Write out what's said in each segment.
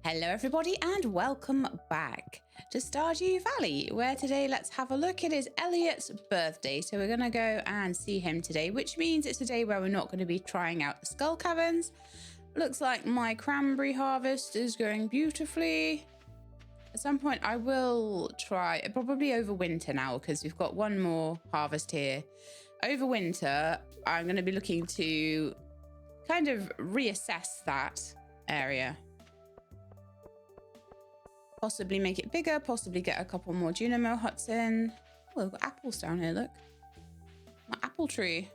Hello everybody and welcome back to Stardew Valley, where today let's have a look. It is Elliott's birthday, so we're going to go and see him today, which means it's a day where we're not going to be trying out the skull caverns. Looks like my cranberry harvest is going beautifully. At some point I will try, probably over winter now, because we've got one more harvest here. Over winter, I'm going to be looking to kind of reassess that area. Possibly make it bigger, possibly get a couple more Junimo huts in. Oh, we've got apples down here, look. My apple tree.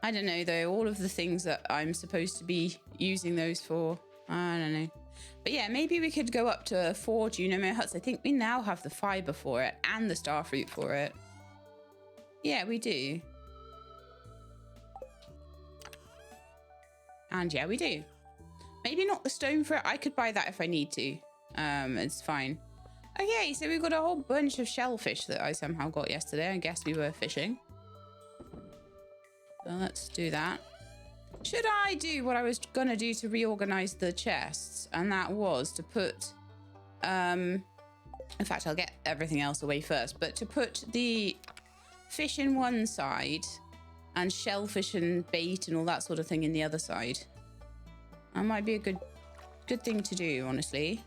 I don't know though, all of the things that I'm supposed to be using those for, I don't know. But yeah, maybe we could go up to 4 Junimo huts. I think we now have the fiber for it and the star fruit for it. Yeah, we do. And yeah, we do. Maybe not the stone for it. I could buy that if I need to. It's fine. Okay, so we've got a whole bunch of shellfish that I somehow got yesterday. I guess we were fishing. So let's do that. Should I do what I was gonna do to reorganize the chests? And that was to put, in fact, I'll get everything else away first, but to put the fish in one side and shellfish and bait and all that sort of thing in the other side. That might be a good thing to do, honestly.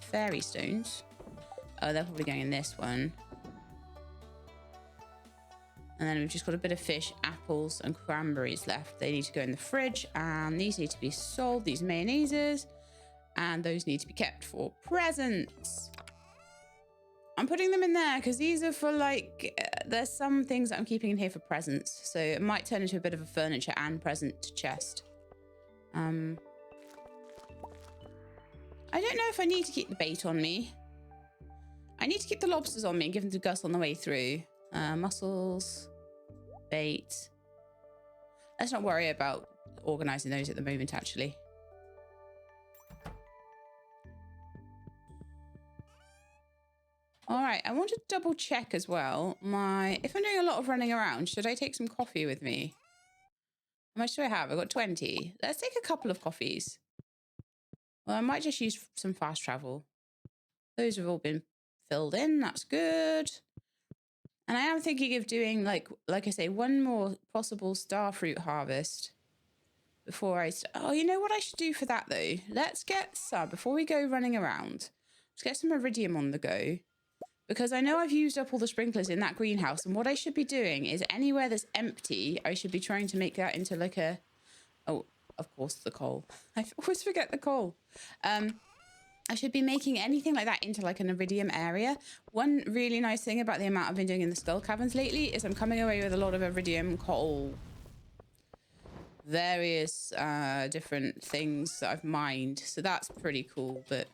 Fairy stones. Oh, they're probably going in this one. And then we've just got a bit of fish, apples, and cranberries left. They need to go in the fridge, and these need to be sold, these mayonnaises, and those need to be kept for presents. I'm putting them in there because these are for like, there's some things that I'm keeping in here for presents. So it might turn into a bit of a furniture and present chest. I don't know if I need to keep the bait on me. I need to keep the lobsters on me and give them to Gus on the way through. Mussels, bait. Let's not worry about organizing those at the moment, actually. All right, I want to double check as well. If I'm doing a lot of running around, should I take some coffee with me? How much do I have? I've got 20. Let's take a couple of coffees. Well, I might just use some fast travel. Those have all been filled in. That's good. And I am thinking of doing, like I say, one more possible star fruit harvest before I... Oh, you know what I should do for that, though? Let's get some, before we go running around, let's get some iridium on the go. Because I know I've used up all the sprinklers in that greenhouse. And what I should be doing is anywhere that's empty, I should be trying to make that into like a... Oh, of course, the coal. I always forget the coal. I should be making anything like that into like an iridium area. One really nice thing about the amount I've been doing in the skull caverns lately is I'm coming away with a lot of iridium coal. Various different things that I've mined. So that's pretty cool, but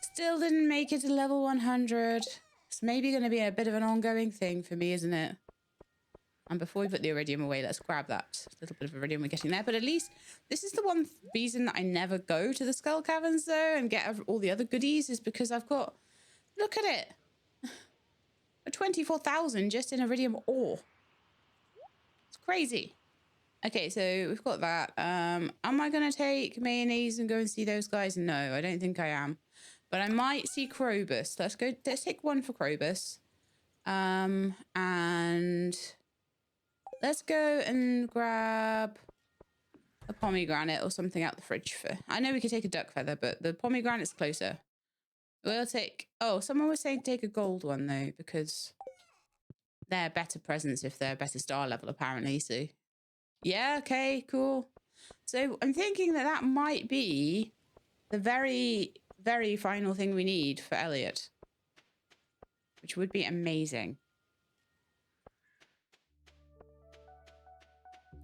still didn't make it to level 100. It's maybe going to be a bit of an ongoing thing for me, isn't it? And before we put the iridium away, let's grab that little bit of iridium we're getting there. But at least this is the one reason that I never go to the skull caverns, though, and get all the other goodies, is because I've got, look at it, 24,000 just in iridium ore. It's crazy. Okay, so we've got that. Am I going to take mayonnaise and go and see those guys? No, I don't think I am. But I might see Krobus. Let's take one for Krobus. And... let's go and grab a pomegranate or something out the fridge for... I know we could take a duck feather, but the pomegranate's closer. We'll take... Oh, someone was saying take a gold one, though, because they're better presents if they're better star level, apparently, so... Yeah, okay, cool. So I'm thinking that that might be the very, very final thing we need for Elliott, which would be amazing.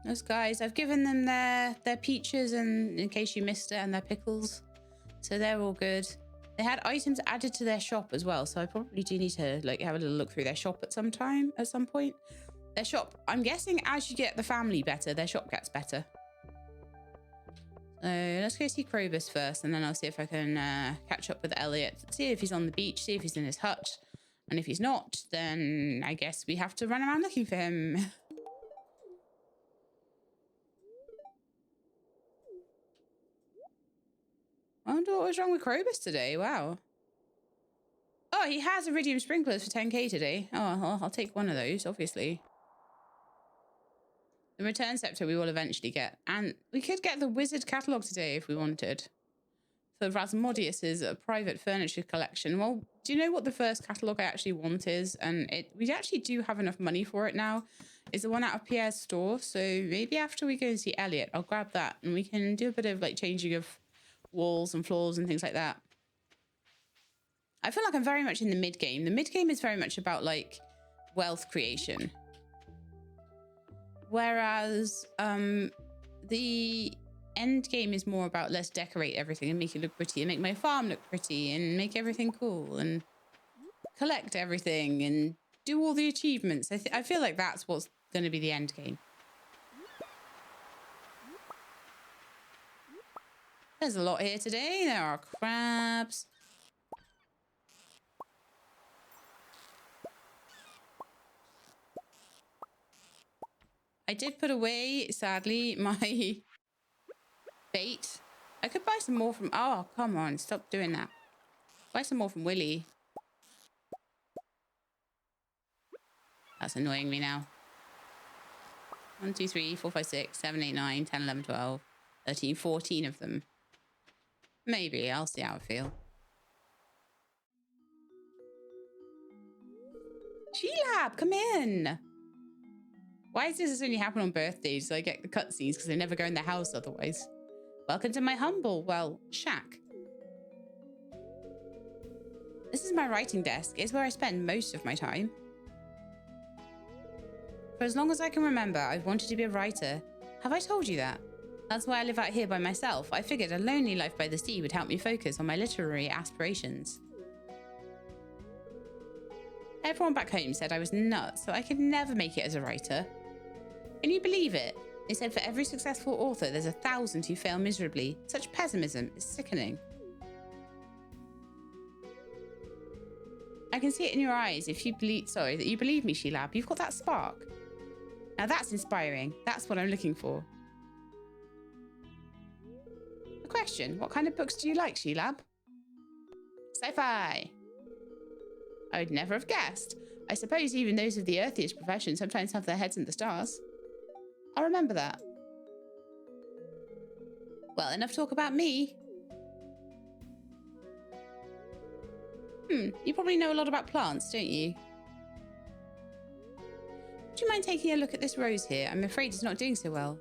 Those guys, I've given them their peaches, and in case you missed it, and their pickles, so they're all good. They had items added to their shop as well, so I probably do need to like have a little look through their shop at some point. Their shop, I'm guessing as you get the family better, their shop gets better. So let's go see Krobus first, and then I'll see if I can catch up with Elliott, see if he's on the beach, see if he's in his hut, and if he's not, then I guess we have to run around looking for him. wonder what was wrong with Krobus today. Wow. Oh, he has iridium sprinklers for 10k today. Oh, well, I'll take one of those, obviously. The return scepter we will eventually get. And we could get the wizard catalogue today if we wanted. For Rasmodius's private furniture collection. Well, do you know what the first catalogue I actually want is? And we actually do have enough money for it now. It's the one out of Pierre's store. So maybe after we go and see Elliott, I'll grab that. And we can do a bit of like changing of walls and floors and things like that. I feel like I'm very much in the mid-game. The mid-game is very much about like wealth creation. Whereas the end game is more about let's decorate everything and make it look pretty and make my farm look pretty and make everything cool and collect everything and do all the achievements. I feel like that's what's going to be the end game. There's a lot here today. There are crabs. I did put away, sadly, my bait. I could buy some more from... Oh, come on. Stop doing that. Buy some more from Willy. That's annoying me now. 1, 2, 3, 4, 5, 6, 7, 8, 9, 10, 11, 12, 13, 14 of them. Maybe. I'll see how I feel. Sheelab, come in. Why does this only happen on birthdays? So I get the cutscenes because they never go in the house otherwise. Welcome to my humble, well, shack. This is my writing desk. It's where I spend most of my time. For as long as I can remember, I've wanted to be a writer. Have I told you that? That's why I live out here by myself. I figured a lonely life by the sea would help me focus on my literary aspirations. Everyone back home said I was nuts, so I could never make it as a writer. Can you believe it? They said for every successful author, there's 1,000 who fail miserably. Such pessimism is sickening. I can see it in your eyes if you believe, that you believe me, Sheelab. You've got that spark. Now that's inspiring. That's what I'm looking for. A question. What kind of books do you like, Sheelab? Sci-fi. I would never have guessed. I suppose even those of the earthiest profession sometimes have their heads in the stars. I'll remember that. Well, enough talk about me. You probably know a lot about plants, don't you? Would you mind taking a look at this rose here? I'm afraid it's not doing so well.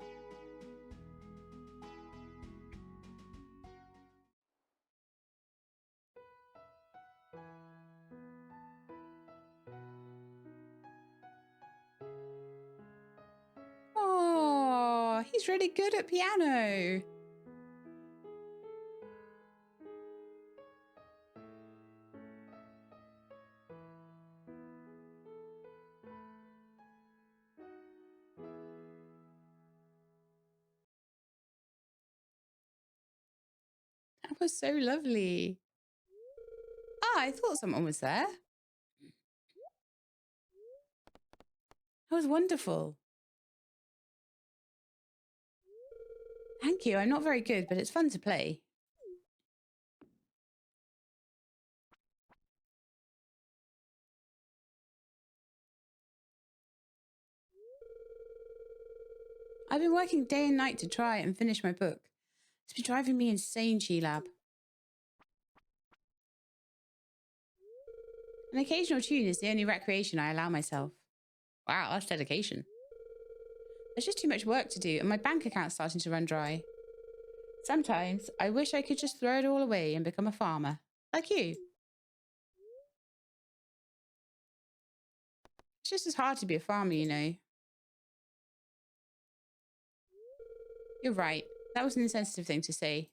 Oh, he's really good at piano. That was so lovely. Ah, I thought someone was there. That was wonderful. Thank you. I'm not very good, but it's fun to play. I've been working day and night to try and finish my book. It's been driving me insane, Sheelab. An occasional tune is the only recreation I allow myself. Wow, that's dedication. There's just too much work to do, and my bank account's starting to run dry. Sometimes, I wish I could just throw it all away and become a farmer. Like you. It's just as hard to be a farmer, you know. You're right. That was an insensitive thing to say.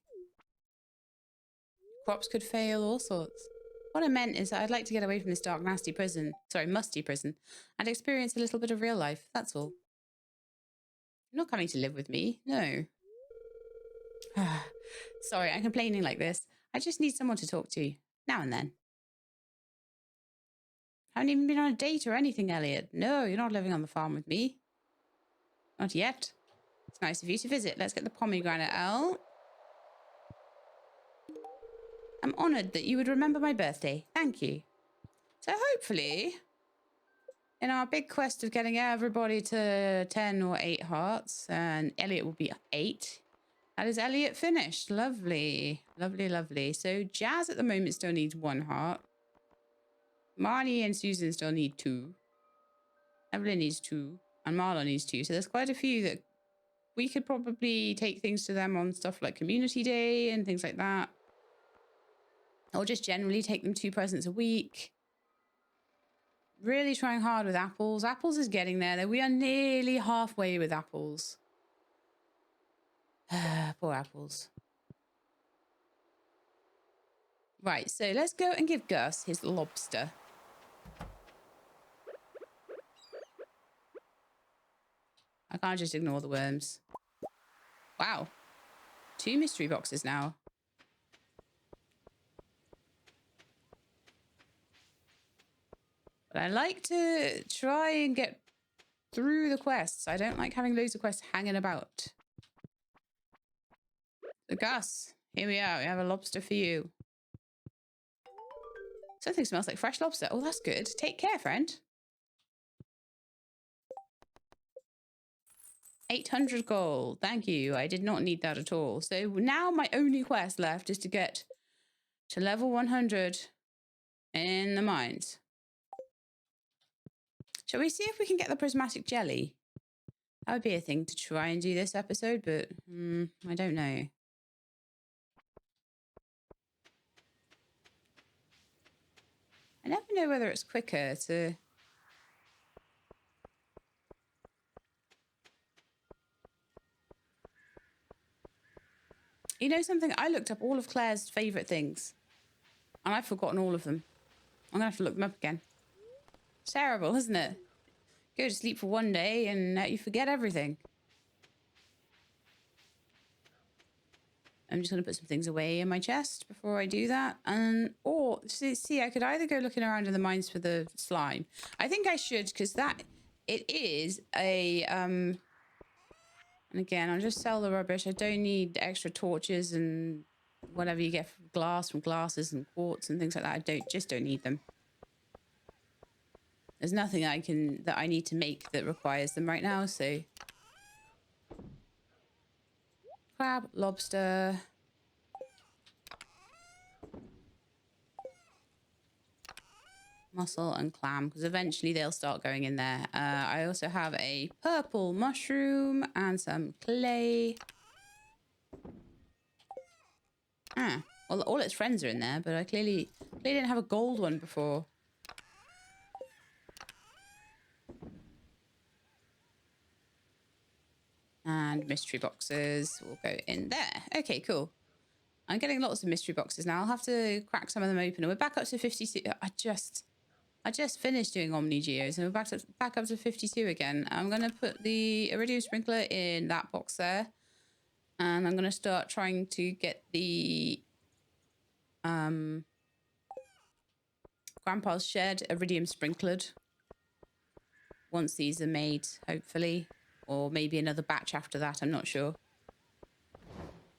Crops could fail, all sorts. What I meant is that I'd like to get away from this dark, nasty prison. Sorry, musty prison. And experience a little bit of real life, that's all. You're not coming to live with me, no. Sorry, I'm complaining like this. I just need someone to talk to, now and then. Haven't even been on a date or anything, Elliott. No, you're not living on the farm with me. Not yet. It's nice of you to visit. Let's get the pomegranate out. I'm honoured that you would remember my birthday. Thank you. So hopefully, in our big quest of getting everybody to 10 or 8 hearts, and Elliott will be 8, that is Elliott finished. Lovely. Lovely, lovely. So Jazz at the moment still needs 1 heart. Marnie and Susan still need 2. Evelyn needs 2. And Marlon needs 2. So there's quite a few that we could probably take things to them on stuff like Community Day and things like that. Or just generally take them 2 presents a week. Really trying hard with apples. Apples is getting there. We are nearly halfway with apples. Poor apples. Right, so let's go and give Gus his lobster. I can't just ignore the worms. Wow. 2 mystery boxes now. But I like to try and get through the quests. I don't like having loads of quests hanging about. So Gus, here we are. We have a lobster for you. Something smells like fresh lobster. Oh, that's good. Take care, friend. 800 gold. Thank you. I did not need that at all. So now my only quest left is to get to level 100 in the mines. Shall we see if we can get the prismatic jelly? That would be a thing to try and do this episode, but I don't know. I never know whether it's quicker to... You know something? I looked up all of Claire's favourite things. And I've forgotten all of them. I'm going to have to look them up again. It's terrible, isn't it? Go to sleep for one day and you forget everything. I'm just going to put some things away in my chest before I do that. Or, see, I could either go looking around in the mines for the slime. I think I should, because it is a... And again, I'll just sell the rubbish. I don't need extra torches and whatever you get from glasses and quartz and things like that. I just don't need them. There's nothing that I need to make that requires them right now, so... Crab, lobster... mussel and clam, because eventually they'll start going in there. I also have a purple mushroom and some clay. Well, all its friends are in there, but I clearly didn't have a gold one before. And mystery boxes will go in there. Okay, cool. I'm getting lots of mystery boxes now. I'll have to crack some of them open. And we're back up to 52. I just finished doing Omni Geos and we're back up to 52 again. I'm going to put the iridium sprinkler in that box there. And I'm going to start trying to get the Grandpa's shed iridium sprinklered. Once these are made, hopefully. Or maybe another batch after that, I'm not sure.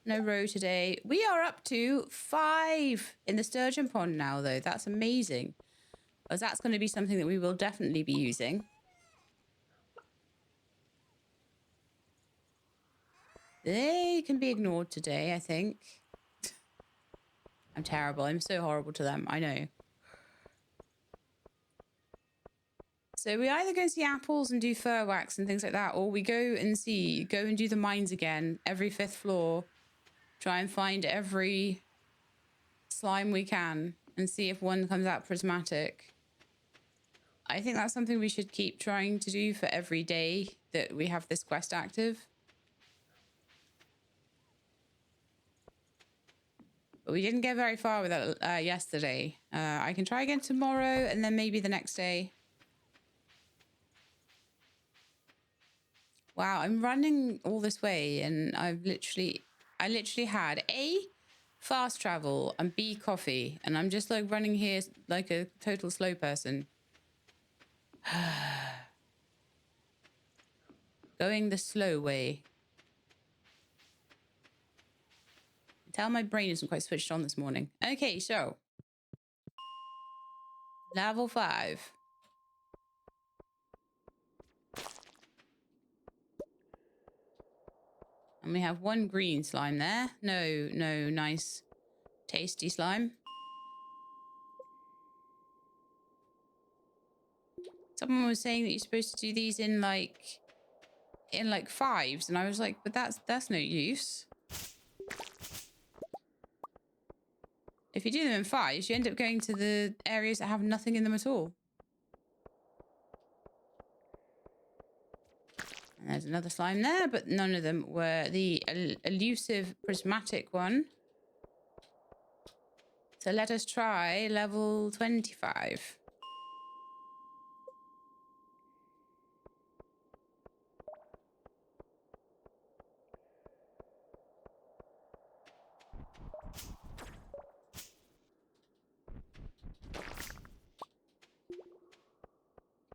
No roe today. We are up to 5 in the sturgeon pond now, though. That's amazing. Because that's going to be something that we will definitely be using. They can be ignored today, I think. I'm terrible. I'm so horrible to them. I know. So we either go see apples and do fur wax and things like that, or we go and do the mines again, every 5th floor. Try and find every slime we can and see if one comes out prismatic. I think that's something we should keep trying to do for every day that we have this quest active. But we didn't get very far with that yesterday. I can try again tomorrow and then maybe the next day. Wow, I'm running all this way and I literally had A, fast travel, and B, coffee. And I'm just like running here like a total slow person. Going the slow way. Tell my brain isn't quite switched on this morning. Okay, so level 5. And we have 1 green slime there. No nice tasty slime. Someone was saying that you're supposed to do these in like 5s, and I was like, but that's no use. If you do them in 5s, you end up going to the areas that have nothing in them at all. And there's another slime there, but none of them were the elusive prismatic one. So let us try level 25.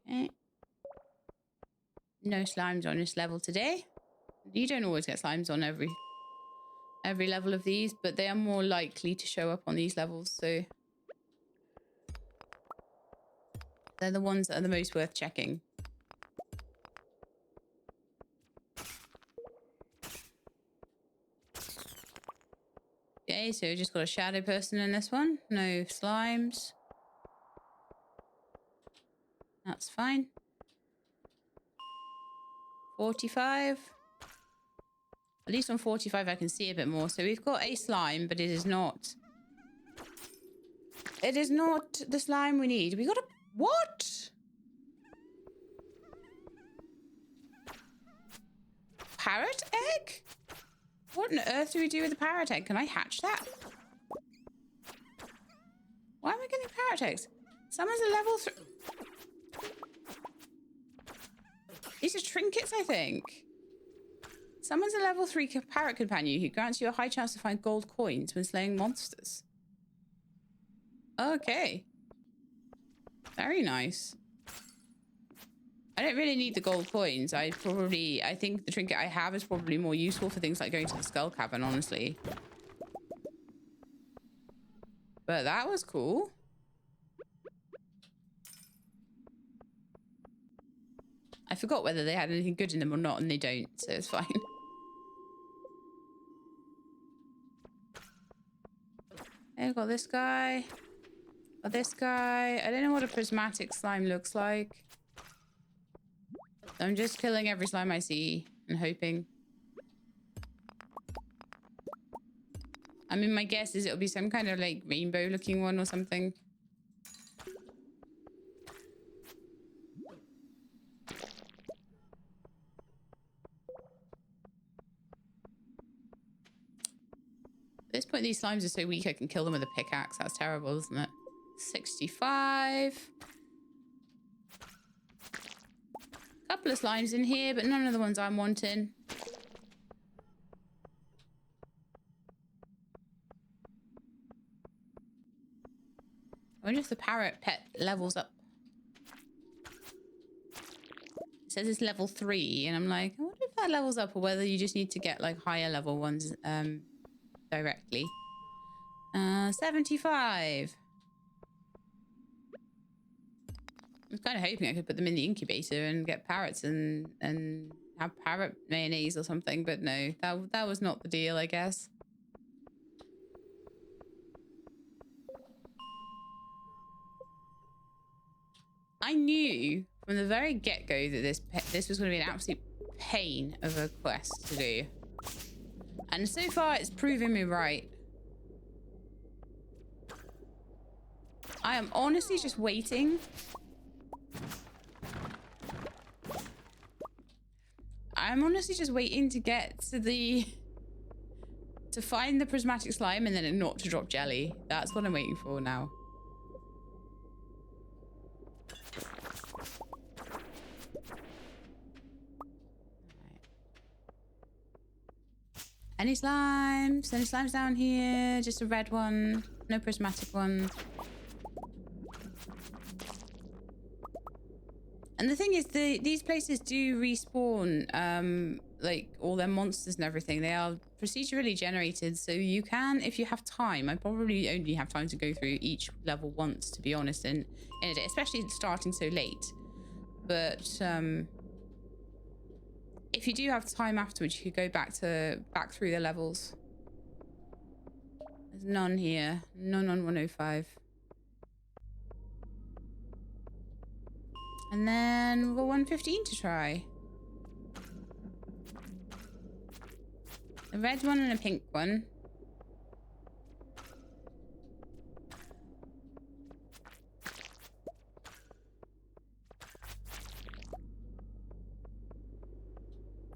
Okay. No slimes on this level today. You don't always get slimes on every level of these, but they are more likely to show up on these levels, so they're the ones that are the most worth checking. Okay, so just got a shadow person in this one. No slimes. That's fine. 45. At least on 45 I can see a bit more. So we've got a slime, but it is not the slime we need. We got a... What? Parrot egg? What on earth do we do with the parrot egg? Can I hatch that? Why am I getting parrot eggs? Someone's a level 3... These are trinkets, I think. Summons a level 3 parrot companion who grants you a high chance to find gold coins when slaying monsters. Okay. Very nice. I don't really need the gold coins. I think the trinket I have is probably more useful for things like going to the skull cavern, honestly. But that was cool. I forgot whether they had anything good in them or not, and they don't, so it's fine. I've got this guy. Got this guy. I don't know what a prismatic slime looks like. I'm just killing every slime I see and hoping. I mean, my guess is it'll be some kind of like rainbow looking one or something. At this point, these slimes are so weak I can kill them with a pickaxe. That's terrible, isn't it? 65. Couple of slimes in here, but none of the ones I'm wanting. I wonder if the parrot pet levels up. It says it's level 3, and I'm like, I wonder if that levels up or whether you just need to get like higher level ones directly. 75. I was kind of hoping I could put them in the incubator and get parrots and have parrot mayonnaise or something, but no, that was not the deal, I guess. I knew from the very get-go that this was going to be an absolute pain of a quest to do. And so far, it's proving me right. I am honestly just waiting. I'm honestly just waiting to get to find the prismatic slime and then it not to drop jelly. That's what I'm waiting for now. Any slimes? Any slimes down here? Just a red one. No prismatic one. And the thing is, these places do respawn, like all their monsters and everything. They are procedurally generated, so you can, if you have time. I probably only have time to go through each level once, to be honest, in a day, especially starting so late. But if you do have time afterwards, you could go back through the levels. There's none here. None on 105. And then we've got 115 to try. A red one and a pink one.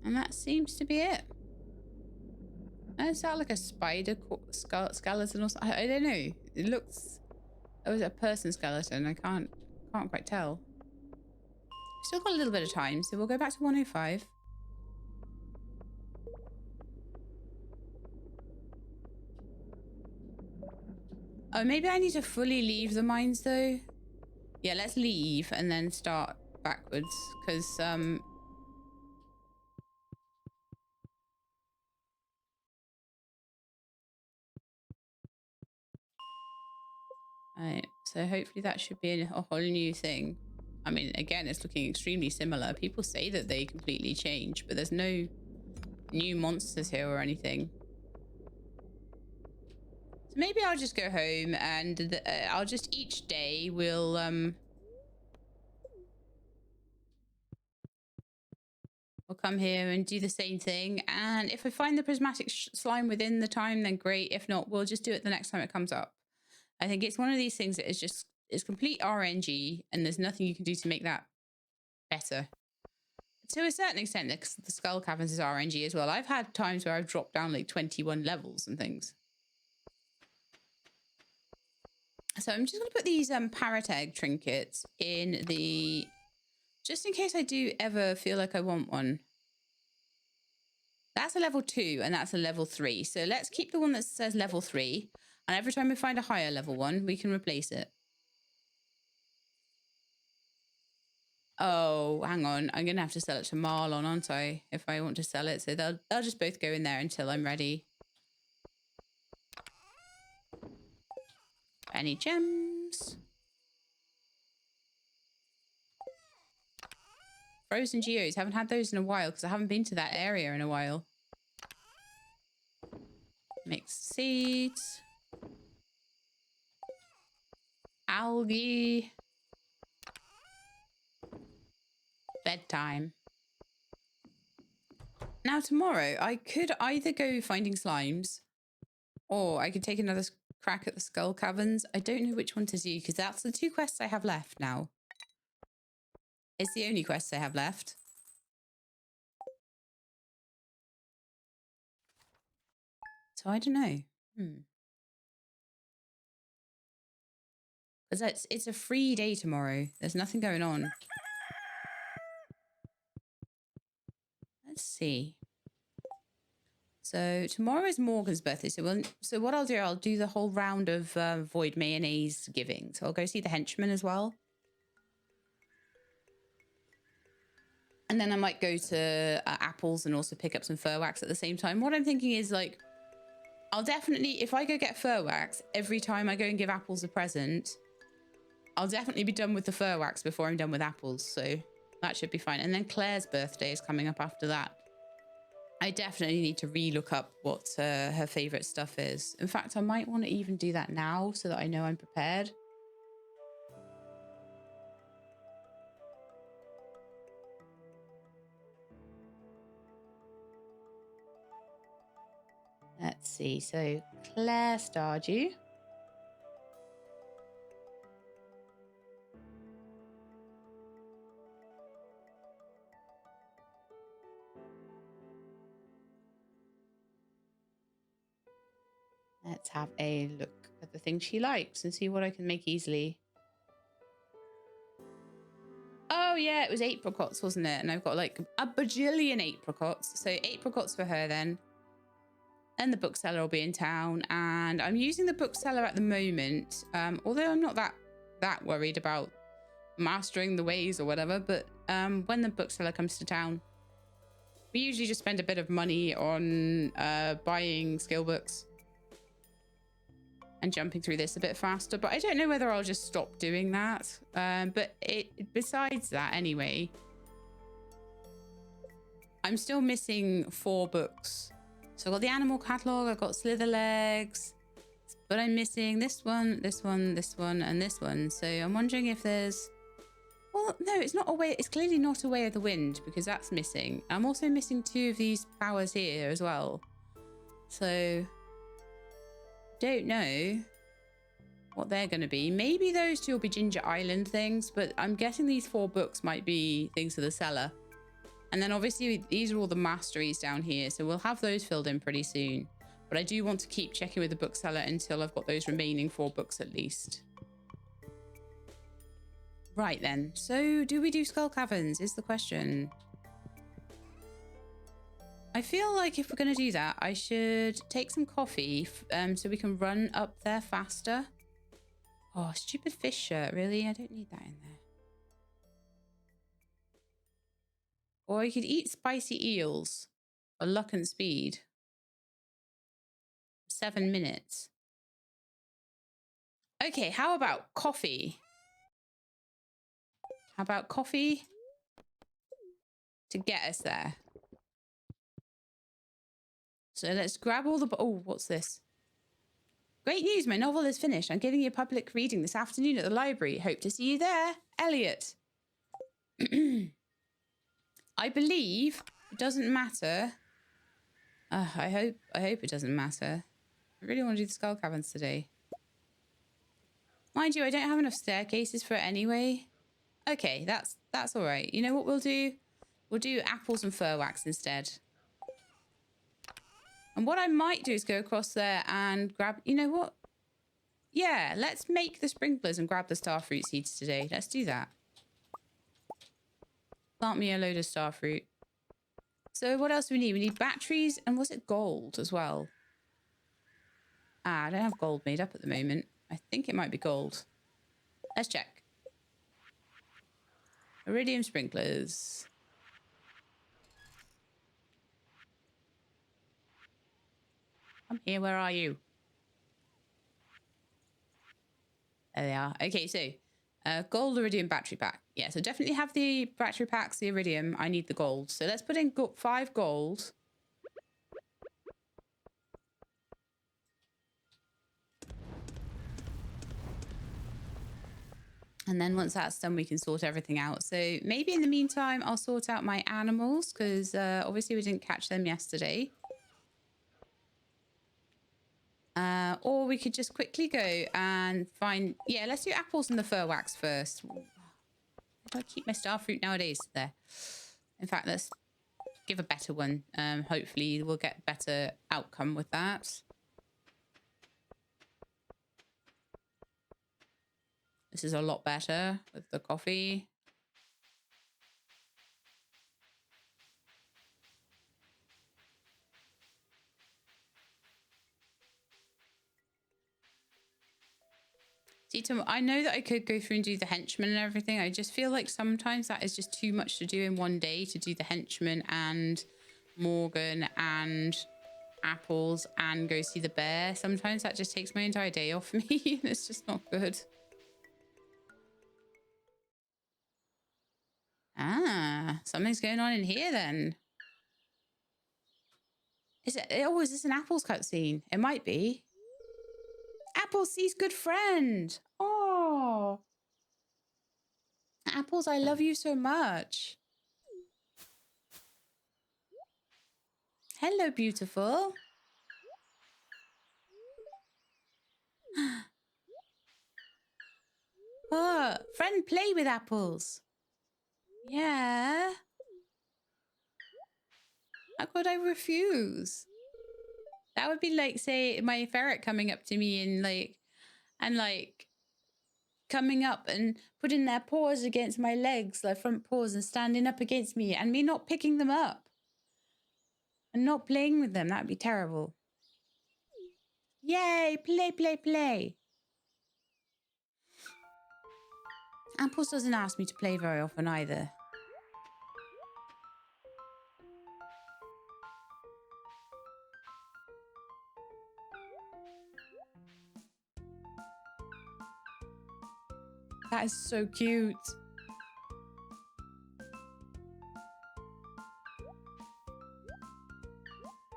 And that seems to be it. Is that like a spider skeleton or something? I don't know. It looks... Oh, it's a person skeleton. I can't quite tell. Still got a little bit of time, so we'll go back to 105. Oh, maybe I need to fully leave the mines though. Yeah, let's leave and then start backwards, because Alright, so hopefully that should be a whole new thing. I mean, again, it's looking extremely similar. People say that they completely change, but there's no new monsters here or anything. So maybe I'll just go home and I'll just each day we'll come here and do the same thing. And if I find the prismatic slime within the time, then great. If not, we'll just do it the next time it comes up. I think it's one of these things that is just, it's complete RNG and there's nothing you can do to make that better. To a certain extent, the Skull Caverns is RNG as well. I've had times where I've dropped down like 21 levels and things. So I'm just going to put these parrot egg trinkets in the... Just in case I do ever feel like I want one. That's a level 2 and that's a level 3. So let's keep the one that says level 3. And every time we find a higher level one, we can replace it. Oh, hang on. I'm going to have to sell it to Marlon, aren't I? If I want to sell it. So they'll just both go in there until I'm ready. Any gems? Frozen geodes. Haven't had those in a while because I haven't been to that area in a while. Mixed seeds. Algae. Bedtime. Now tomorrow I could either go finding slimes or I could take another crack at the Skull Caverns. I don't know which one to do because that's the 2 quests I have left now. It's the only quests I have left. So I don't know. Because it's a free day tomorrow. There's nothing going on. Let's see. So tomorrow is Morgan's birthday. So what I'll do the whole round of void mayonnaise giving. So I'll go see the henchman as well. And then I might go to Apples and also pick up some fur wax at the same time. What I'm thinking is like, I'll definitely, if I go get fur wax, every time I go and give Apples a present, I'll definitely be done with the fur wax before I'm done with Apples. So that should be fine. And then Claire's birthday is coming up after that. I definitely need to re-look up what her favourite stuff is. In fact, I might want to even do that now so that I know I'm prepared. Let's see. So Claire Stardew. Let's have a look at the things she likes and see what I can make easily. Oh, yeah, it was apricots, wasn't it? And I've got like a bajillion apricots. So apricots for her then. And the bookseller will be in town. And I'm using the bookseller at the moment. Although I'm not that worried about mastering the ways or whatever. But when the bookseller comes to town, we usually just spend a bit of money on buying skill books and jumping through this a bit faster. But I don't know whether I'll just stop doing that. But besides that, anyway, I'm still missing 4 books. So I've got the animal catalogue, I've got Slither Legs, but I'm missing this one, this one, this one, and this one. So I'm wondering if there's... Well, no, it's not a way. It's clearly not a Way of the Wind because that's missing. I'm also missing 2 of these powers here as well. So don't know what they're going to be. Maybe those 2 will be Ginger Island things, but I'm guessing these 4 books might be things for the seller. And then obviously these are all the masteries down here, so we'll have those filled in pretty soon. But I do want to keep checking with the bookseller until I've got those remaining 4 books at least. Right then, so do we do Skull Caverns is the question. I feel like if we're going to do that, I should take some coffee so we can run up there faster. Oh, stupid fish shirt, really? I don't need that in there. Or I could eat spicy eels for luck and speed. 7 minutes. Okay, how about coffee? How about coffee to get us there? So let's grab all the... Oh, what's this? Great news, my novel is finished. I'm giving you a public reading this afternoon at the library. Hope to see you there, Elliott. I believe it doesn't matter. I hope it doesn't matter. I really want to do the Skull Caverns today. Mind you, I don't have enough staircases for it anyway. Okay, that's all right. You know what we'll do? We'll do apples and fir wax instead. And what I might do is go across there and grab... You know what? Yeah, let's make the sprinklers and grab the starfruit seeds today. Let's do that. Plant me a load of starfruit. So what else do we need? We need batteries and was it gold as well? Ah, I don't have gold made up at the moment. I think it might be gold. Let's check. Iridium sprinklers. I'm here. Where are you? There they are. Okay, so gold iridium battery pack. Yeah, so definitely have the battery packs, the iridium. I need the gold. So let's put in 5 gold. And then once that's done, we can sort everything out. So maybe in the meantime, I'll sort out my animals because obviously we didn't catch them yesterday. Or we could just quickly go and find... Yeah, let's do apples and the fir wax first. How do I keep my starfruit nowadays? There. In fact, let's give a better one. Hopefully we'll get better outcome with that. This is a lot better with the coffee. See, Tom, I know that I could go through and do the henchmen and everything. I just feel like sometimes that is just too much to do in one day to do the henchmen and Morgan and apples and go see the bear. Sometimes that just takes my entire day off me. It's just not good. Ah, something's going on in here then. Is it? Oh, is this an apples cutscene? It might be. Apples sees good friend. Oh. Apples, I love you so much. Hello, beautiful. Oh, friend, play with apples. Yeah. How could I refuse? That would be like, say, my ferret coming up to me and coming up and putting their paws against my legs, their front paws, and standing up against me and me not picking them up and not playing with them. That would be terrible. Yay, play, play, play. Apples doesn't ask me to play very often either. That is so cute.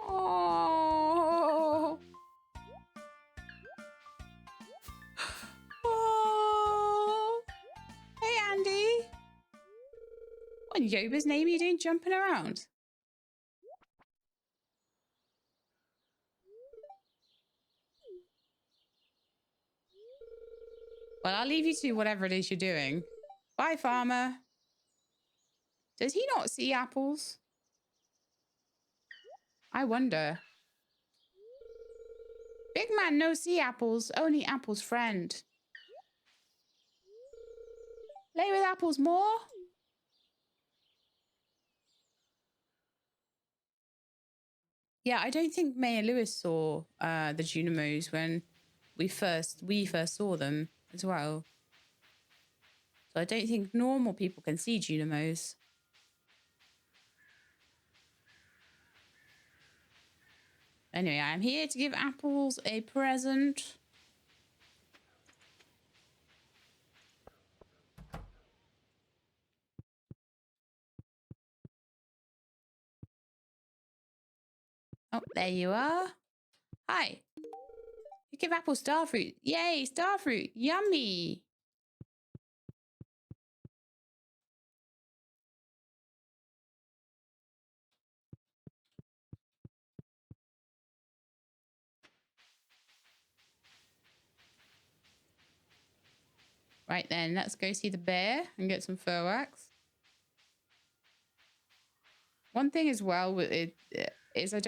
Oh. Oh. Hey, Andy. What in Yoba's name are you doing jumping around? Well, I'll leave you to whatever it is you're doing. Bye, farmer. Does he not see apples? I wonder. Big man no see apples, only apples friend. Play with apples more? Yeah, I don't think Mayor Lewis saw the Junimos when we first saw them as well. So I don't think normal people can see Junimos. Anyway, I'm here to give apples a present. Oh, there you are. Hi. You give apples starfruit. Yay, starfruit. Yummy. Right then, let's go see the bear and get some fur wax. One thing as well with it is I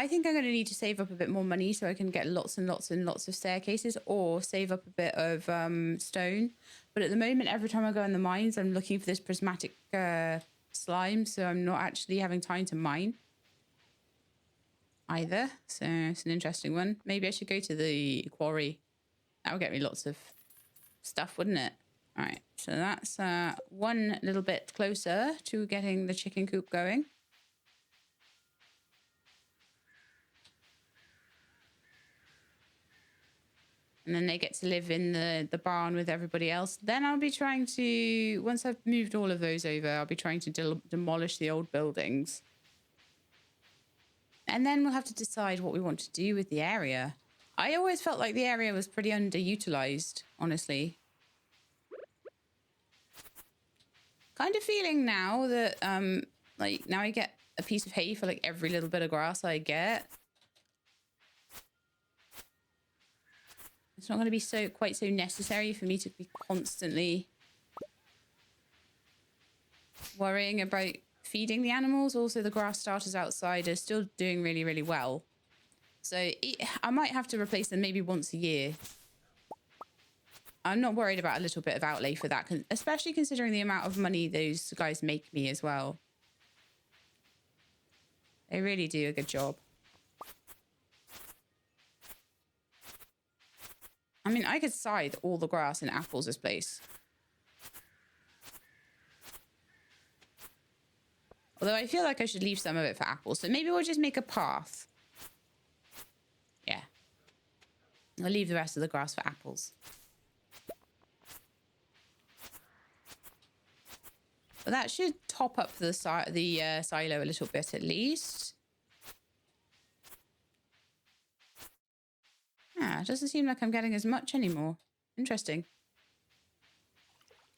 think I'm going to need to save up a bit more money so I can get lots and lots and lots of staircases, or save up a bit of stone. But at the moment, every time I go in the mines, I'm looking for this prismatic slime, so I'm not actually having time to mine either. So it's an interesting one. Maybe I should go to the quarry. That would get me lots of stuff, wouldn't it? All right, so that's one little bit closer to getting the chicken coop going. And then they get to live in the barn with everybody else. Then I'll be trying to, once I've moved all of those over, I'll be trying to demolish the old buildings. And then we'll have to decide what we want to do with the area. I always felt like the area was pretty underutilized, honestly. Kind of feeling now that, like, now I get a piece of hay for, like, every little bit of grass I get. It's not going to be quite so necessary for me to be constantly worrying about feeding the animals. Also, the grass starters outside are still doing really, really well. So I might have to replace them maybe once a year. I'm not worried about a little bit of outlay for that, especially considering the amount of money those guys make me as well. They really do a good job. I mean, I could scythe all the grass in Apples' place. Although I feel like I should leave some of it for Apples. So maybe we'll just make a path. Yeah. I'll leave the rest of the grass for Apples. But that should top up the silo a little bit at least. Ah, it doesn't seem like I'm getting as much anymore. Interesting.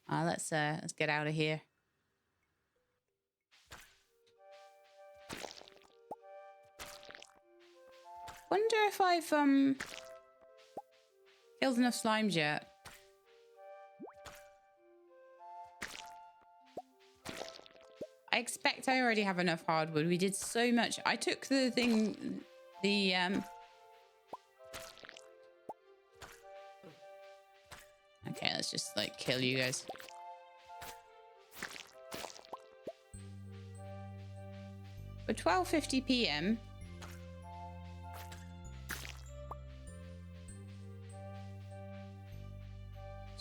Let's get out of here. Wonder if I've killed enough slimes yet. I expect I already have enough hardwood. We did so much. I took the thing, Okay, let's just like kill you guys. For 12:50 p.m.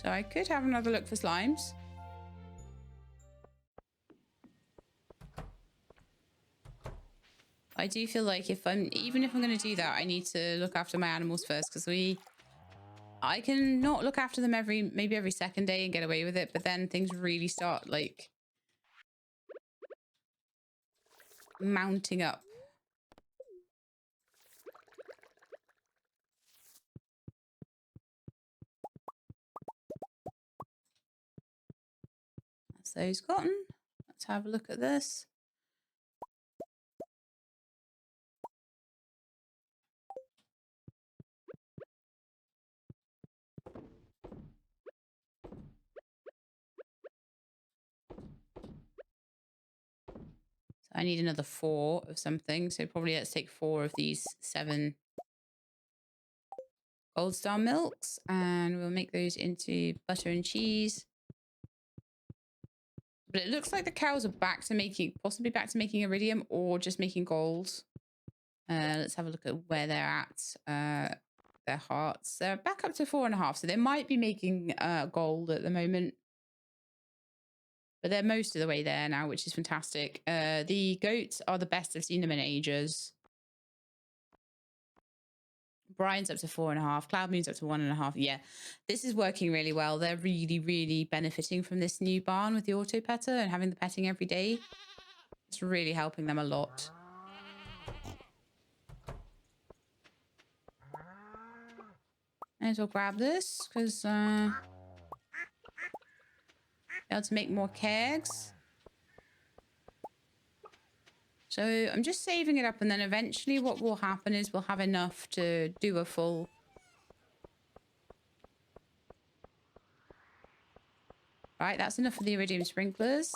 So I could have another look for slimes. I do feel like even if I'm going to do that, I need to look after my animals first, because I can not look after them maybe every second day and get away with it, but then things really start like mounting up. That's those cotton. Let's have a look at this. So I need another 4 of something. So probably let's take 4 of these 7 Gold Star milks, and we'll make those into butter and cheese. But it looks like the cows are possibly back to making iridium or just making gold. Let's have a look at where they're at. Their hearts. They're back up to 4.5, so they might be making gold at the moment. But they're most of the way there now, which is fantastic. The goats are the best I've seen them in ages. Brian's up to 4.5. Cloud Moon's up to 1.5. Yeah, this is working really well. They're really, really benefiting from this new barn with the auto petter and having the petting every day. It's really helping them a lot. May as well grab this because be able to make more kegs. So I'm just saving it up, and then eventually what will happen is we'll have enough to do a full. Right, that's enough for the iridium sprinklers.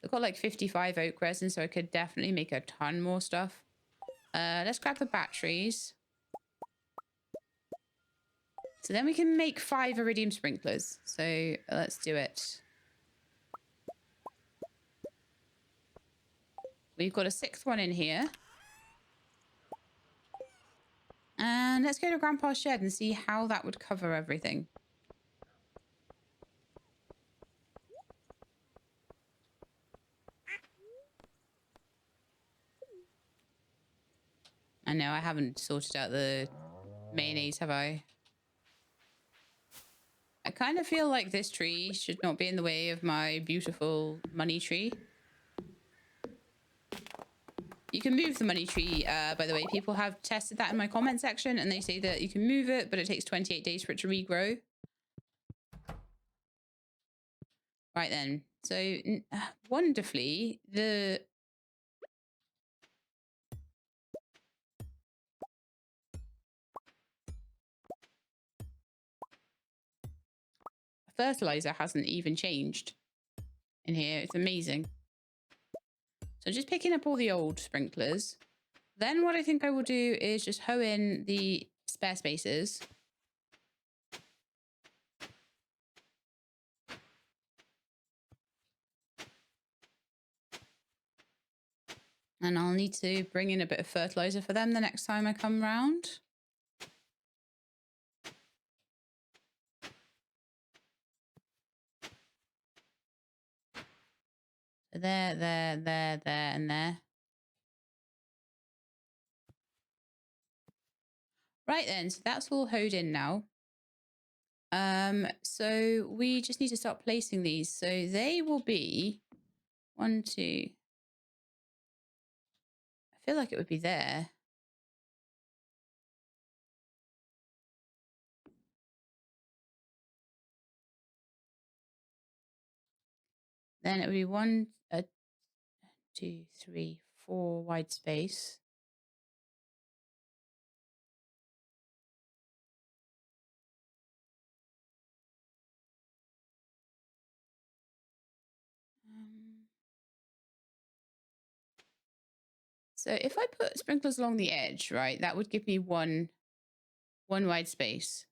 I've got like 55 oak resin, so I could definitely make a ton more stuff. Let's grab the batteries. So then we can make 5 iridium sprinklers. So let's do it. We've got a 6th one in here. And let's go to Grandpa's shed and see how that would cover everything. I know I haven't sorted out the mayonnaise, have I? I kind of feel like this tree should not be in the way of my beautiful money tree. You can move the money tree, by the way. People have tested that in my comment section, and they say that you can move it, but it takes 28 days for it to regrow. Right then. So, wonderfully, the fertilizer hasn't even changed in here. It's amazing. So just picking up all the old sprinklers. Then what I think I will do is just hoe in the spare spaces. And I'll need to bring in a bit of fertilizer for them the next time I come round. There, and there. Right then, so that's all hoed in now. So we just need to start placing these. So they will be 1, 2. I feel like it would be there. Then it would be 1, 2, 3, 4 wide space. So if I put sprinklers along the edge, right, that would give me one wide space.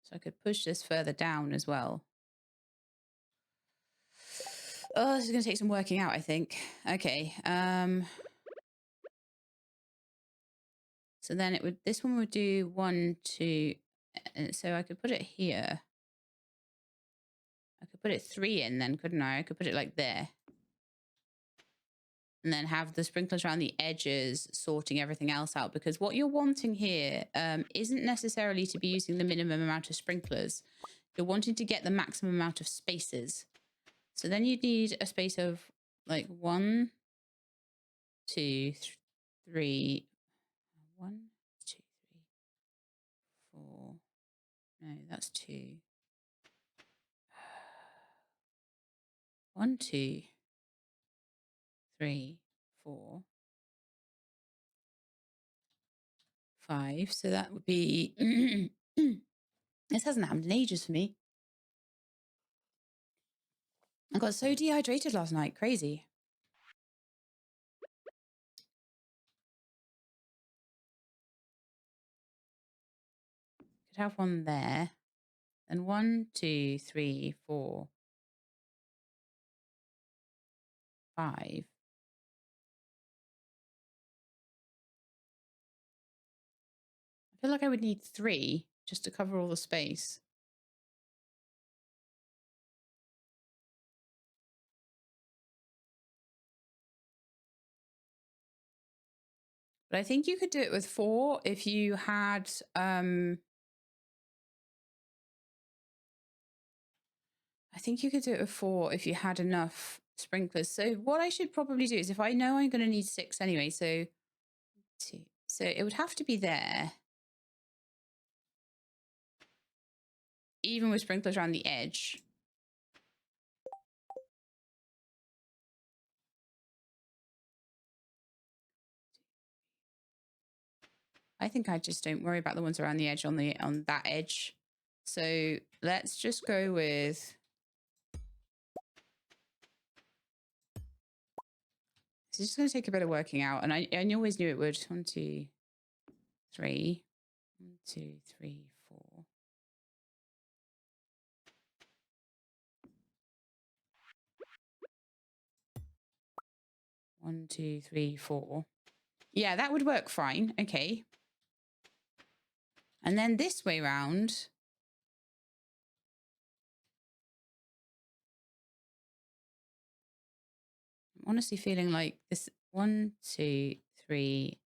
So I could push this further down as well. Oh, this is going to take some working out, I think. Okay. So then it would, this one would do 1, 2. So I could put it here. I could put it 3 in then, couldn't I? I could put it like there. And then have the sprinklers around the edges sorting everything else out. Because what you're wanting here isn't necessarily to be using the minimum amount of sprinklers. You're wanting to get the maximum amount of spaces. So then you need a space of like 1, 2, 3. 1, 2, 3, 4. No, that's 2. 1, 2, 3, 4, 5. So that would be. This hasn't happened in ages for me. I got so dehydrated last night. Crazy. Could have one there. And 1, 2, 3, 4, 5. I feel like I would need 3 just to cover all the space. But I think you could do it with 4 if you had I think you could do it with 4 if you had enough sprinklers. So what I should probably do is, if I know I'm going to need 6 anyway, so 2. So it would have to be there. Even with sprinklers around the edge. I think I just don't worry about the ones around the edge on that edge. So let's just go with. It's just going to take a bit of working out, and I always knew it would. 1, 2, 3. 1, 2, 3, 4. One, 2, 3, 4. Yeah, that would work fine. Okay. And then this way round. I'm honestly feeling like this. 1, 2, 3.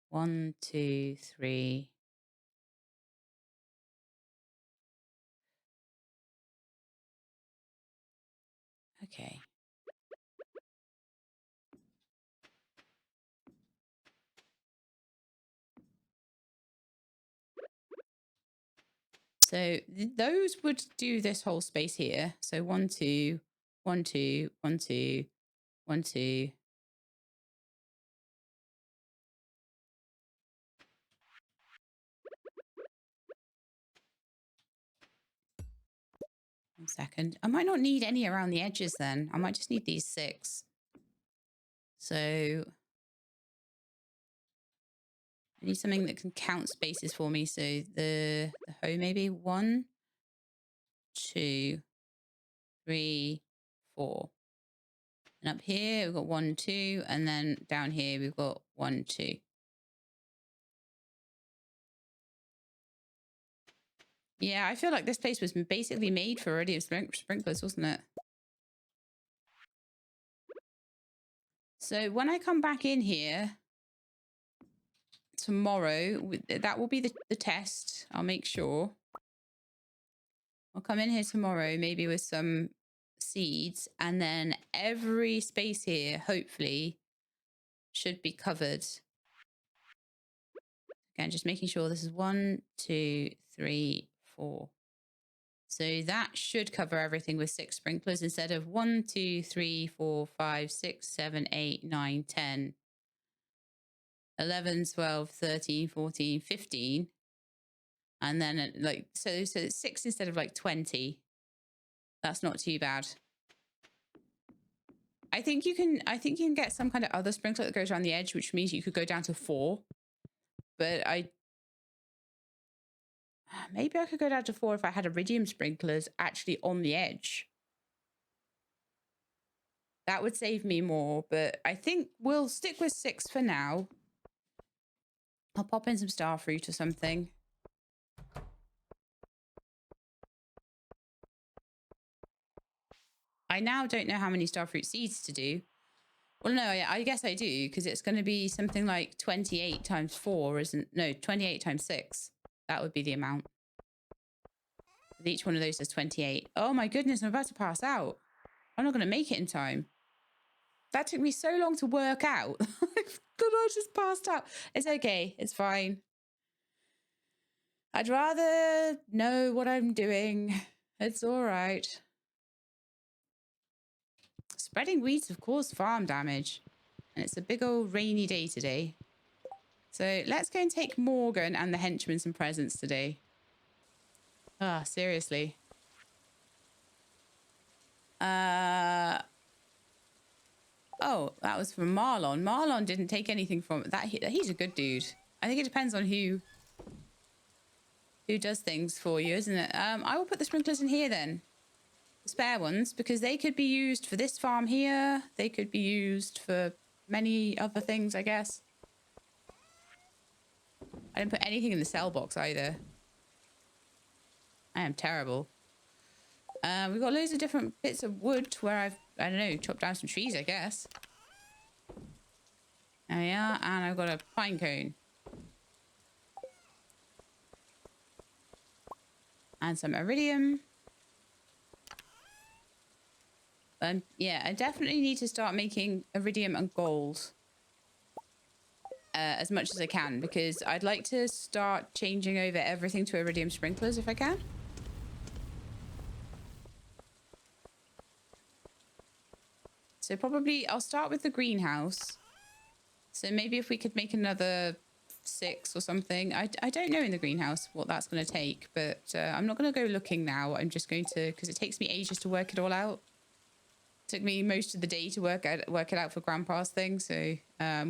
1, 2, 3. Okay. So those would do this whole space here. So 1, 2, 1, 2, 1, 2, 1, 2. One second. I might not need any around the edges then. I might just need these 6. So I need something that can count spaces for me. So the hoe maybe 1, 2, 3, 4. And up here we've got 1, 2, and then down here we've got 1, 2. Yeah, I feel like this place was basically made for iridium sprinklers, wasn't it? So when I come back in here tomorrow, that will be the test. I'll make sure. I'll come in here tomorrow, maybe with some seeds, and then every space here, hopefully, should be covered. Again, just making sure this is 1, 2, 3, 4. So that should cover everything with 6 sprinklers instead of 1, 2, 3, 4, 5, 6, 7, 8, 9, 10, 11, 12, 13, 14, 15. And then like, so it's 6 instead of like 20. That's not too bad. I think you can get some kind of other sprinkler that goes around the edge, which means you could go down to 4. But maybe I could go down to 4 if I had iridium sprinklers actually on the edge. That would save me more, but I think we'll stick with 6 for now. I'll pop in some star fruit or something. I now don't know how many starfruit seeds to do. Well, no, I guess I do, because it's going to be something like 28 times 4, isn't... No, 28 times 6. That would be the amount. Each one of those is 28. Oh my goodness, I'm about to pass out. I'm not going to make it in time. That took me so long to work out. God, I just passed out. It's okay. It's fine. I'd rather know what I'm doing. It's all right. Spreading weeds have caused farm damage. And it's a big old rainy day today. So let's go and take Morgan and the henchmen some presents today. Ah, seriously. Oh, that was from Marlon. Marlon didn't take anything from that. He's a good dude. I think it depends on who does things for you, isn't it? I will put the sprinklers in here then. The spare ones, because they could be used for this farm here. They could be used for many other things, I guess. I didn't put anything in the cell box either. I am terrible. We've got loads of different bits of wood where I don't know, chopped down some trees, I guess. There we are, and I've got a pine cone. And some iridium. Yeah, I definitely need to start making iridium and gold. As much as I can, because I'd like to start changing over everything to iridium sprinklers if I can. So probably I'll start with the greenhouse. So maybe if we could make another 6 or something. I don't know in the greenhouse what that's going to take, but I'm not going to go looking now. I'm just going to, because it takes me ages to work it all out. It took me most of the day to work it out for Grandpa's thing. So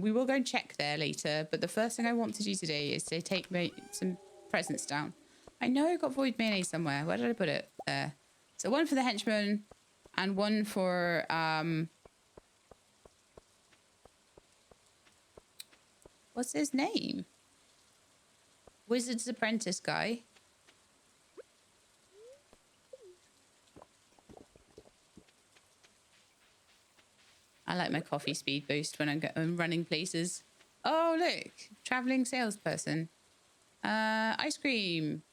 we will go and check there later. But the first thing I want to do today is to take some presents down. I know I got void mayonnaise somewhere. Where did I put it? There. So one for the henchman and one for... what's his name? Wizard's Apprentice guy. I like my coffee speed boost when I'm running places. Oh, look. Traveling salesperson. Ice cream.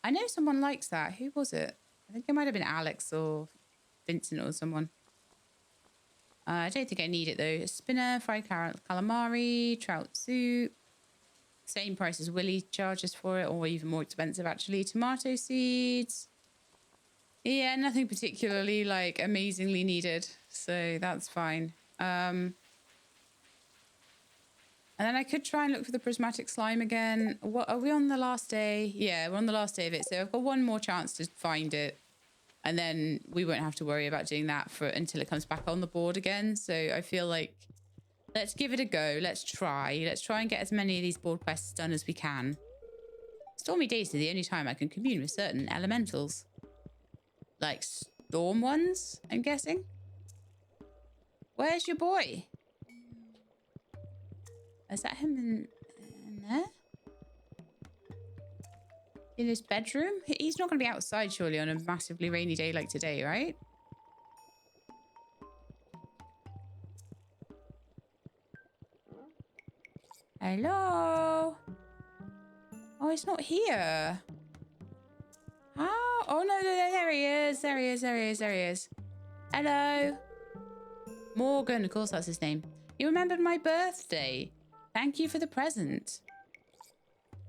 I know someone likes that. Who was it? I think it might have been Alex or Vincent or someone. I don't think I need it, though. A spinner, fried calamari, trout soup. Same price as Willy charges for it, or even more expensive, actually. Tomato seeds. Yeah, nothing particularly, like, amazingly needed. So that's fine. And then I could try and look for the prismatic slime again. What, are we on the last day? Yeah, we're on the last day of it. So I've got one more chance to find it. And then we won't have to worry about doing that until it comes back on the board again. So I feel like let's give it a go. Let's try. Let's try and get as many of these board quests done as we can. Stormy days are the only time I can commune with certain elementals. Like storm ones, I'm guessing. Where's your boy? Is that him in there? In his bedroom? He's not going to be outside, surely, on a massively rainy day like today, right? Hello? Oh, he's not here. How? Oh, no, there he is. There he is, there he is, there he is. Hello? Morgan, of course that's his name. You remembered my birthday. Thank you for the present.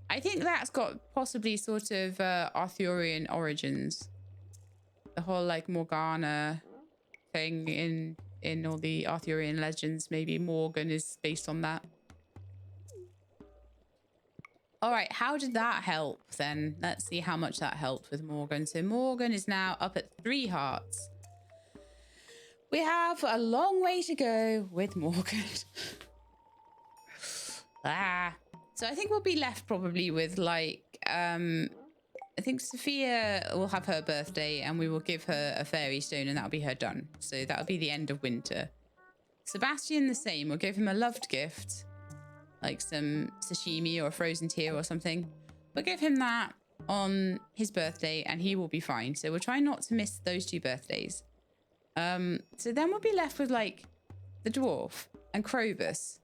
I think that's got possibly sort of Arthurian origins. The whole like Morgana thing in all the Arthurian legends. Maybe Morgan is based on that. All right, how did that help then? Let's see how much that helped with Morgan. So Morgan is now up at 3 hearts. We have a long way to go with Morgan. So I think we'll be left probably with like I think Sophia will have her birthday and we will give her a fairy stone and that'll be her done. So that'll be the end of winter. Sebastian the same. We'll give him a loved gift, like some sashimi or a frozen tear or something. We'll give him that on his birthday and he will be fine. So we'll try not to miss those 2 birthdays. So then we'll be left with like the dwarf and Krobus.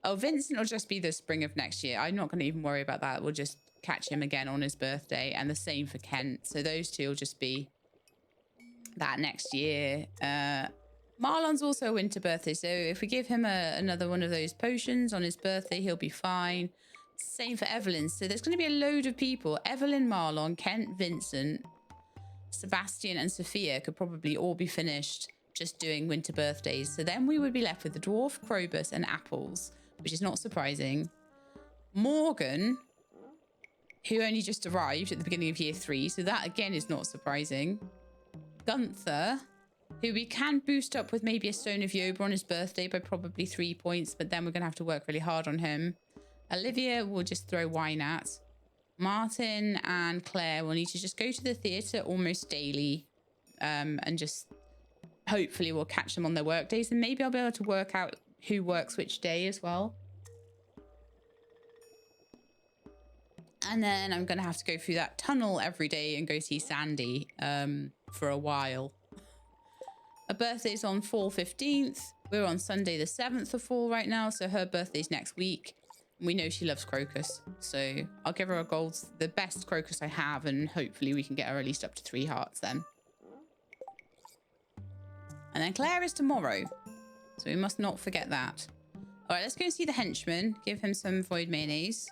Oh, Vincent will just be the spring of next year. I'm not going to even worry about that. We'll just catch him again on his birthday, and the same for Kent. So those 2 will just be that next year. Marlon's also a winter birthday, so if we give him another one of those potions on his birthday, he'll be fine. Same for Evelyn. So there's going to be a load of people. Evelyn, Marlon, Kent, Vincent, Sebastian, and Sophia could probably all be finished just doing winter birthdays. So then we would be left with the dwarf, Krobus, and Apples, which is not surprising. Morgan, who only just arrived at the beginning of year 3, so that again is not surprising. Gunther, who we can boost up with maybe a Stone of Yoba on his birthday by probably 3 points, but then we're going to have to work really hard on him. Olivia will just throw wine at. Martin and Claire will need to just go to the theatre almost daily, and just hopefully we'll catch them on their work days, and maybe I'll be able to work out who works which day as well. And then I'm going to have to go through that tunnel every day and go see Sandy for a while. Her birthday's on fall 15th. We're on Sunday the 7th of fall right now, so her birthday's next week. We know she loves crocus, so I'll give her a gold, the best crocus I have, and hopefully we can get her at least up to 3 hearts then. And then Claire is tomorrow, so we must not forget that. All right, let's go and see the henchman. Give him some void mayonnaise.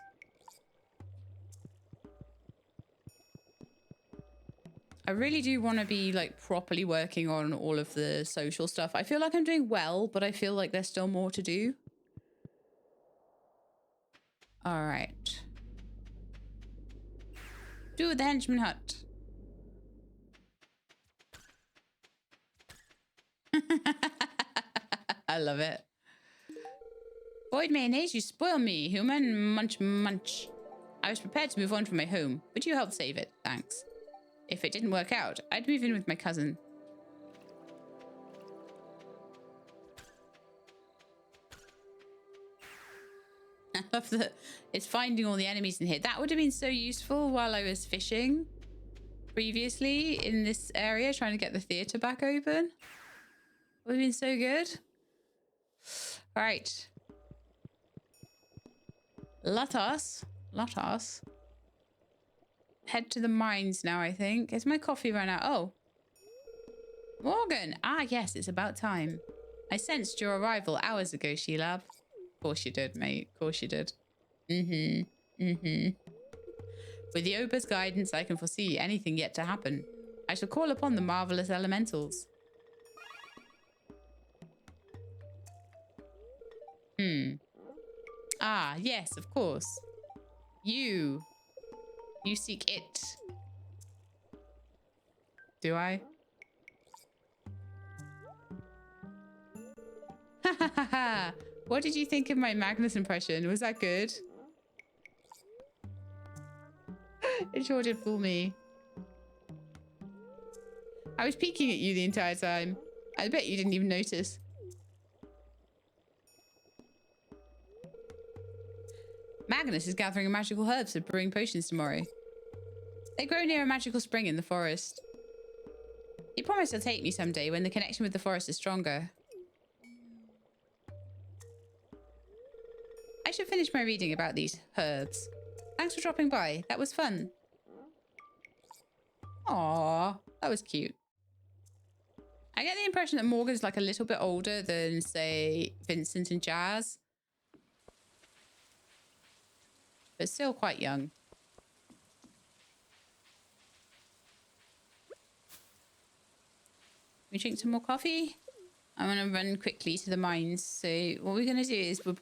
I really do want to be like properly working on all of the social stuff. I feel like I'm doing well, but I feel like there's still more to do. All right. Do the henchman hut. I love it. Void mayonnaise, you spoil me. Human, munch, munch. I was prepared to move on from my home. Would you help save it? Thanks. If it didn't work out, I'd move in with my cousin. I love that it's finding all the enemies in here. That would have been so useful while I was fishing previously in this area, trying to get the theatre back open. Would have been so good. All right. Let us head to the mines now, I think. Has my coffee run out? Oh. Morgan. Ah, yes, it's about time. I sensed your arrival hours ago, Sheila. Of course you did, mate. Of course you did. With Yoba's guidance, I can foresee anything yet to happen. I shall call upon the marvelous elementals. Ah, yes, of course. You seek it. Do I? Ha ha ha ha. What did you think of my Magnus impression? Was that good? It sure did fool me. I was peeking at you the entire time. I bet you didn't even notice. Magnus is gathering magical herbs for brewing potions tomorrow. They grow near a magical spring in the forest. He promised he'll take me someday when the connection with the forest is stronger. I should finish my reading about these herbs. Thanks for dropping by. That was fun. Aww, that was cute. I get the impression that Morgan's like a little bit older than, say, Vincent and Jazz. But still quite young. We drink some more coffee. I'm going to run quickly to the mines. So what we're going to do is we're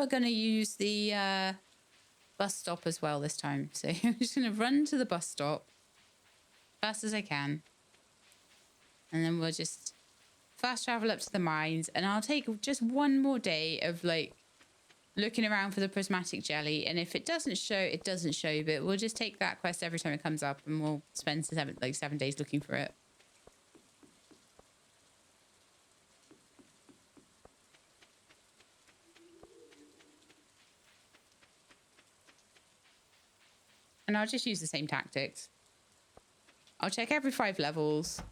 going to use the bus stop as well this time. So I'm just going to run to the bus stop fast as I can. And then we'll just fast travel up to the mines. And I'll take just one more day of like looking around for the prismatic jelly, and if it doesn't show, it doesn't show, but we'll just take that quest every time it comes up, and we'll spend 7 days looking for it. And I'll just use the same tactics. I'll check every 5 levels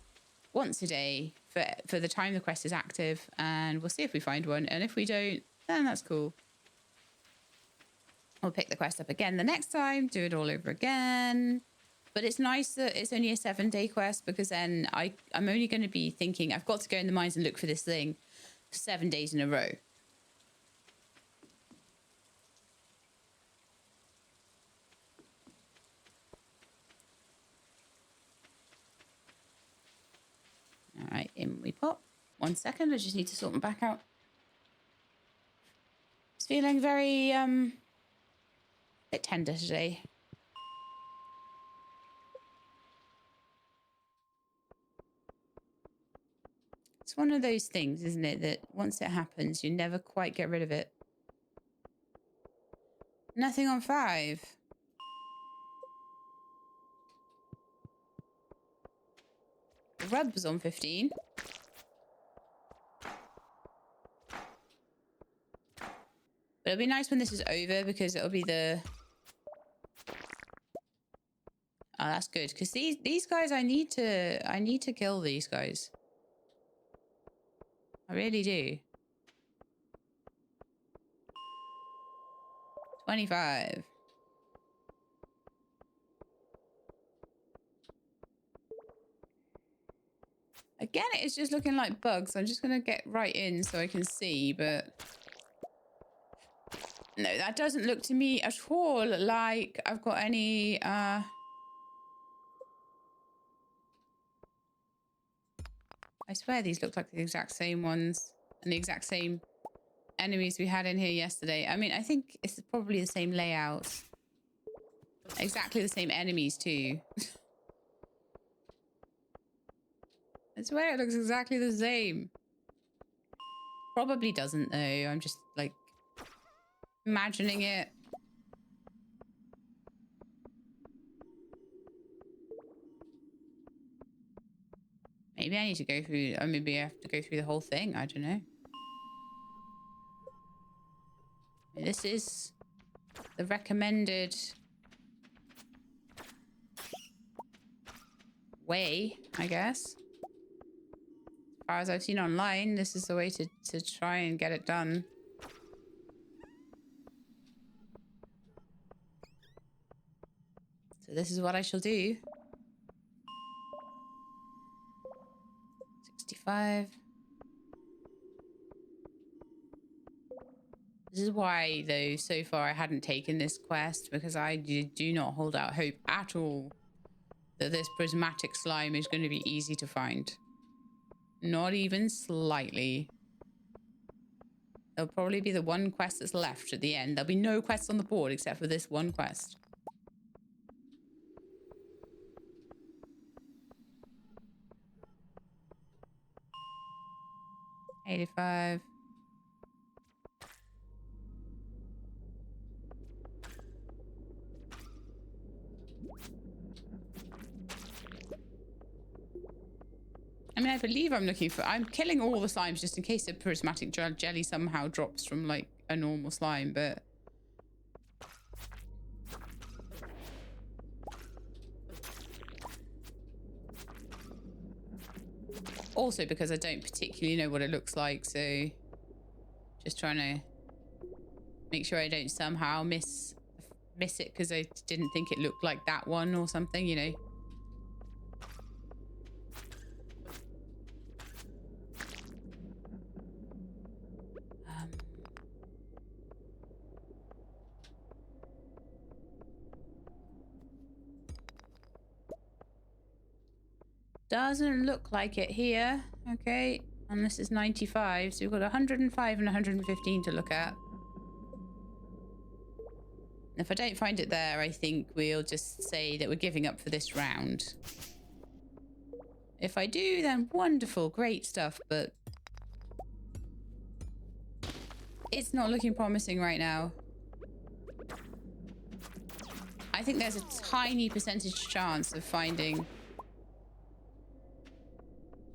once a day for the time the quest is active, and we'll see if we find one, and if we don't, then that's cool. We'll pick the quest up again the next time, do it all over again. But it's nice that it's only a 7-day quest, because then I'm only going to be thinking, I've got to go in the mines and look for this thing 7 days in a row. All right, in we pop. 1 second, I just need to sort them back out. It's feeling very, bit tender today. It's one of those things, isn't it, that once it happens, you never quite get rid of it. Nothing on 5. The rub was on 15. But it'll be nice when this is over, because it'll be the... Oh, that's good, because these guys, I need to kill these guys. I really do. 25. Again, it's just looking like bugs. I'm just going to get right in so I can see, but... No, that doesn't look to me at all like I've got any... I swear these look like the exact same ones and the exact same enemies we had in here yesterday. I mean, I think it's probably the same layout. Exactly the same enemies too. I swear it looks exactly the same. Probably doesn't though. I'm just like imagining it. Maybe I need to go through, or maybe I have to go through the whole thing. I don't know. This is the recommended way, I guess. As far as I've seen online, this is the way to try and get it done. So this is what I shall do. 65. This is why, though, so far I hadn't taken this quest, because I do not hold out hope at all that this prismatic slime is going to be easy to find. Not even slightly. There'll probably be the one quest that's left at the end. There'll be no quests on the board except for this one quest. $85. I mean, I believe I'm looking for... I'm killing all the slimes just in case the prismatic jelly somehow drops from, like, a normal slime, but... Also because I don't particularly know what it looks like, so... Just trying to make sure I don't somehow miss it because I didn't think it looked like that one or something, you know. Doesn't look like it here. Okay. And this is 95. So we've got 105 and 115 to look at. If I don't find it there, I think we'll just say that we're giving up for this round. If I do, then wonderful. Great stuff. But It's not looking promising right now. I think there's a tiny percentage chance of finding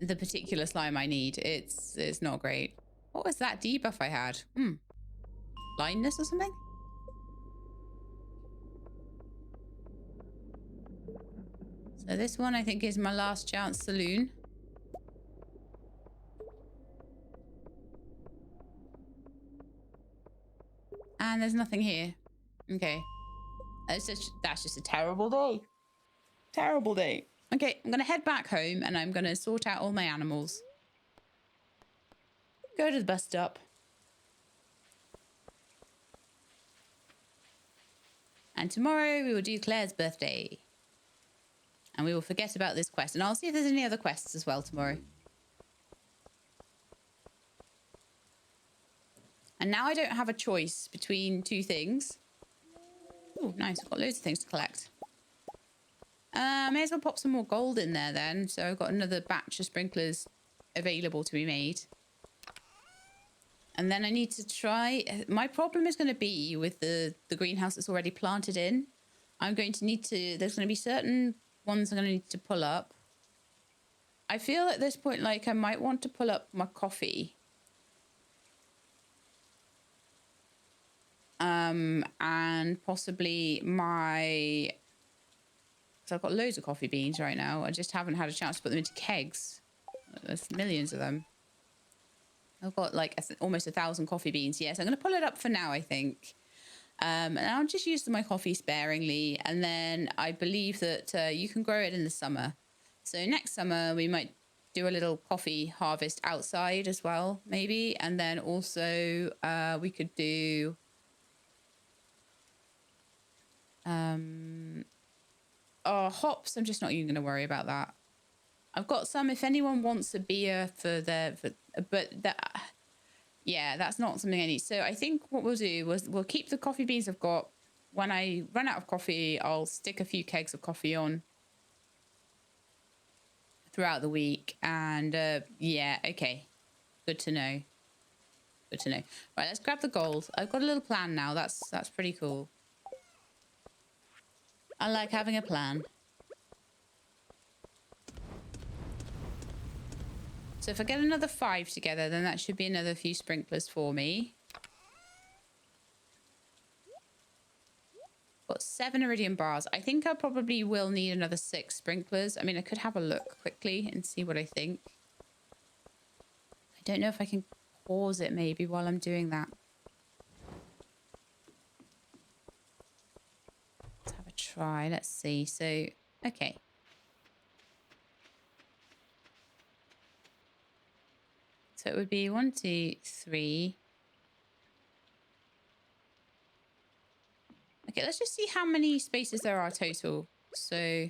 the particular slime I need. It's not great. What was that debuff I had? Blindness or something? So this one I think is my last chance saloon. And there's nothing here. Okay. That's just a terrible day. Terrible day. Okay, I'm going to head back home and I'm going to sort out all my animals. Go to the bus stop. And tomorrow we will do Claire's birthday. And we will forget about this quest. And I'll see if there's any other quests as well tomorrow. And now I don't have a choice between two things. Oh, nice. I've got loads of things to collect. May as well pop some more gold in there then. So I've got another batch of sprinklers available to be made. And then I need to try... My problem is going to be with the greenhouse that's already planted in. I'm going to need to... There's going to be certain ones I'm going to need to pull up. I feel at this point like I might want to pull up my coffee. And possibly my... So I've got loads of coffee beans right now. I just haven't had a chance to put them into kegs. There's millions of them. I've got like almost 1,000 coffee beans. Yes, I'm going to pull it up for now, I think. And I'll just use my coffee sparingly. And then I believe that you can grow it in the summer. So next summer, we might do a little coffee harvest outside as well, maybe. And then also we could do... hops, I'm just not even going to worry about that. I've got some, if anyone wants a beer but that, yeah, that's not something I need. So I think what we'll do is we'll keep the coffee beans I've got. When I run out of coffee, I'll stick a few kegs of coffee on throughout the week. And yeah, okay. Good to know. Good to know. Right, let's grab the gold. I've got a little plan now. That's pretty cool. I like having a plan. So if I get another 5 together, then that should be another few sprinklers for me. Got 7 iridium bars. I think I probably will need another 6 sprinklers. I mean, I could have a look quickly and see what I think. I don't know if I can pause it maybe while I'm doing that. Let's have a try. Let's see. So, okay. So it would be 1, 2, 3. Okay, let's just see how many spaces there are total. So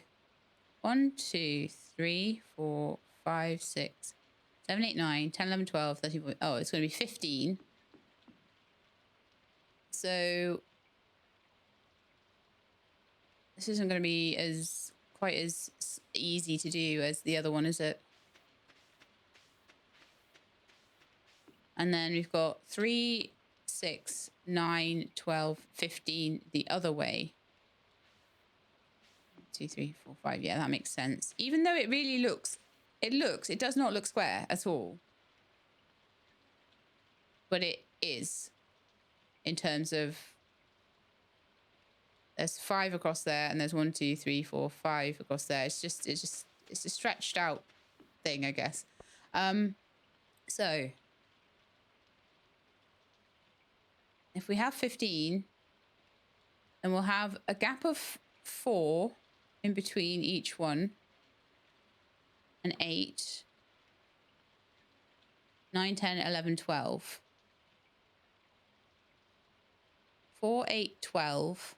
1, 2, 3, 4, 5, 6, 7, 8, 9, 10, 11, 12, 13. Oh, it's going to be 15. So this isn't going to be quite as easy to do as the other one, is it? And then we've got 3, 6, 9, 12, 15 the other way. 1, 2, 3, 4, 5. Yeah, that makes sense. Even though it really it does not look square at all. But it is in terms of there's 5 across there and there's 1, 2, 3, 4, 5 across there. It's a stretched out thing, I guess. So if we have 15, then we'll have a gap of 4 in between each one. And 8, 9, 10, 11, 12. 4, 8, 12.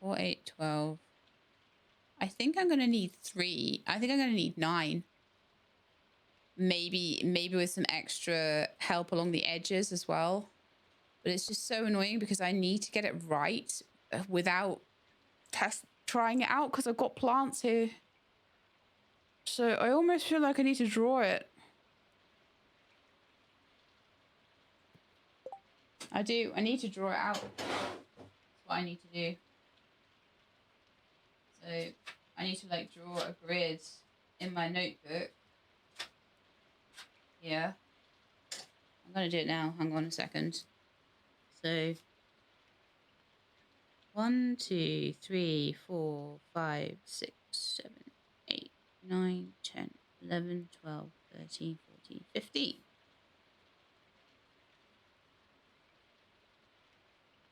4, 8, 12. I think I'm going to need 3. I think I'm going to need 9. Maybe with some extra help along the edges as well. But it's just so annoying because I need to get it right without trying it out because I've got plants here. So I almost feel like I need to draw it. I do. I need to draw it out. That's what I need to do. So I need to like draw a grid in my notebook. Yeah. I'm going to do it now. Hang on a second. So 1, 2, 3, 4, 5, 6, 7, 8, 9, 10, 11, 12, 13, 14, 15.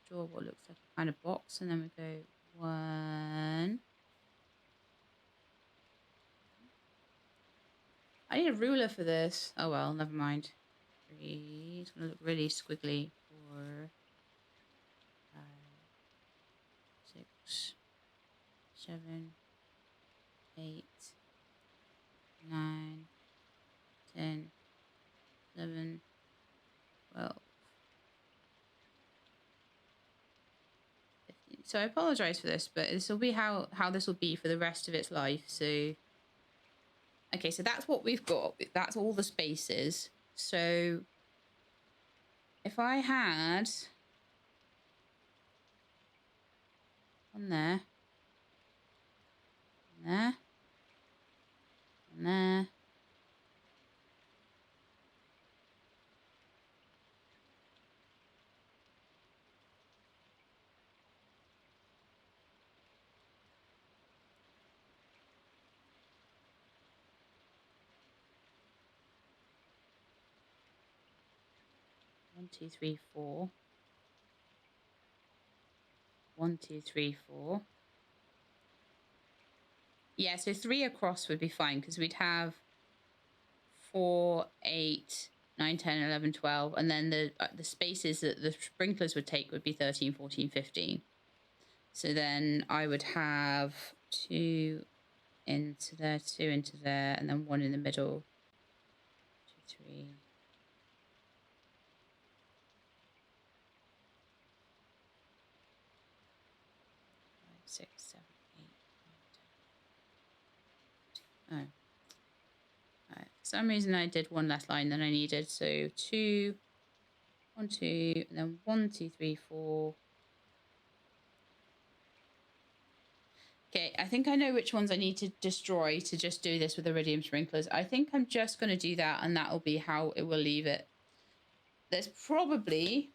Draw what looks like a kind of box, and then we go 1. I need a ruler for this. Oh well, never mind. 3. It's gonna look really squiggly. 4, 5, 6, 7, 8, 9, 10, 11, 12, 15. So I apologize for this, but this will be how this will be for the rest of its life. So okay, so that's what we've got. That's all the spaces. So if I had one there, one there, one there, 1, 2, 3, 4. 1, 2, 3, 4. Yeah, so 3 across would be fine because we'd have 4, 8, 9, 10, 11, 12, and then the spaces that the sprinklers would take would be 13, 14, 15. So then I would have 2 into there, 2 into there, and then 1 in the middle. 2, 3. 5, 6, 7, 8, 9, 10. Oh. Right. For some reason I did one less line than I needed. So 2, 1, 2, and then 1, 2, 3, 4. Okay, I think I know which ones I need to destroy to just do this with iridium sprinklers. I think I'm just going to do that, and that'll be how it will leave it. There's probably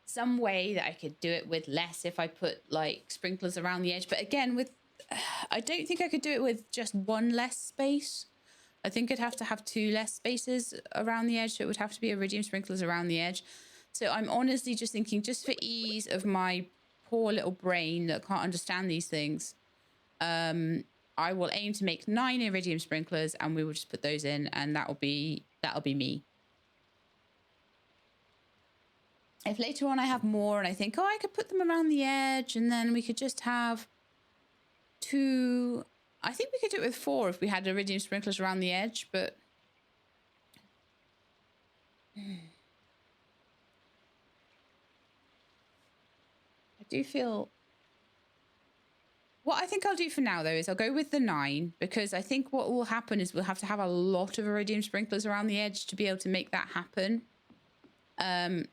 some way that I could do it with less if I put like sprinklers around the edge. But again, with I don't think I could do it with just one less space. I think I'd have to have 2 less spaces around the edge. So it would have to be iridium sprinklers around the edge. So I'm honestly just thinking, just for ease of my poor little brain that can't understand these things, I will aim to make 9 iridium sprinklers, and we will just put those in, and that'll be me. If later on I have more and I think, oh, I could put them around the edge, and then we could just have 2. I think we could do it with 4 if we had iridium sprinklers around the edge, but I do feel... What I think I'll do for now, though, is I'll go with the 9, because I think what will happen is we'll have to have a lot of iridium sprinklers around the edge to be able to make that happen. And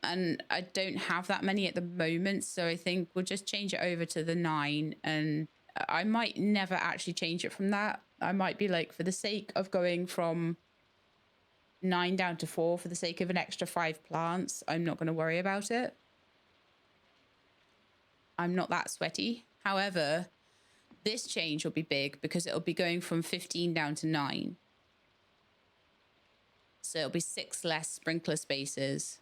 I don't have that many at the moment, so I think we'll just change it over to the 9, and I might never actually change it from that. I might be like, for the sake of going from 9 down to 4, for the sake of an extra 5 plants, I'm not going to worry about it. I'm not that sweaty. However, this change will be big because it'll be going from 15 down to 9. So it'll be 6 less sprinkler spaces.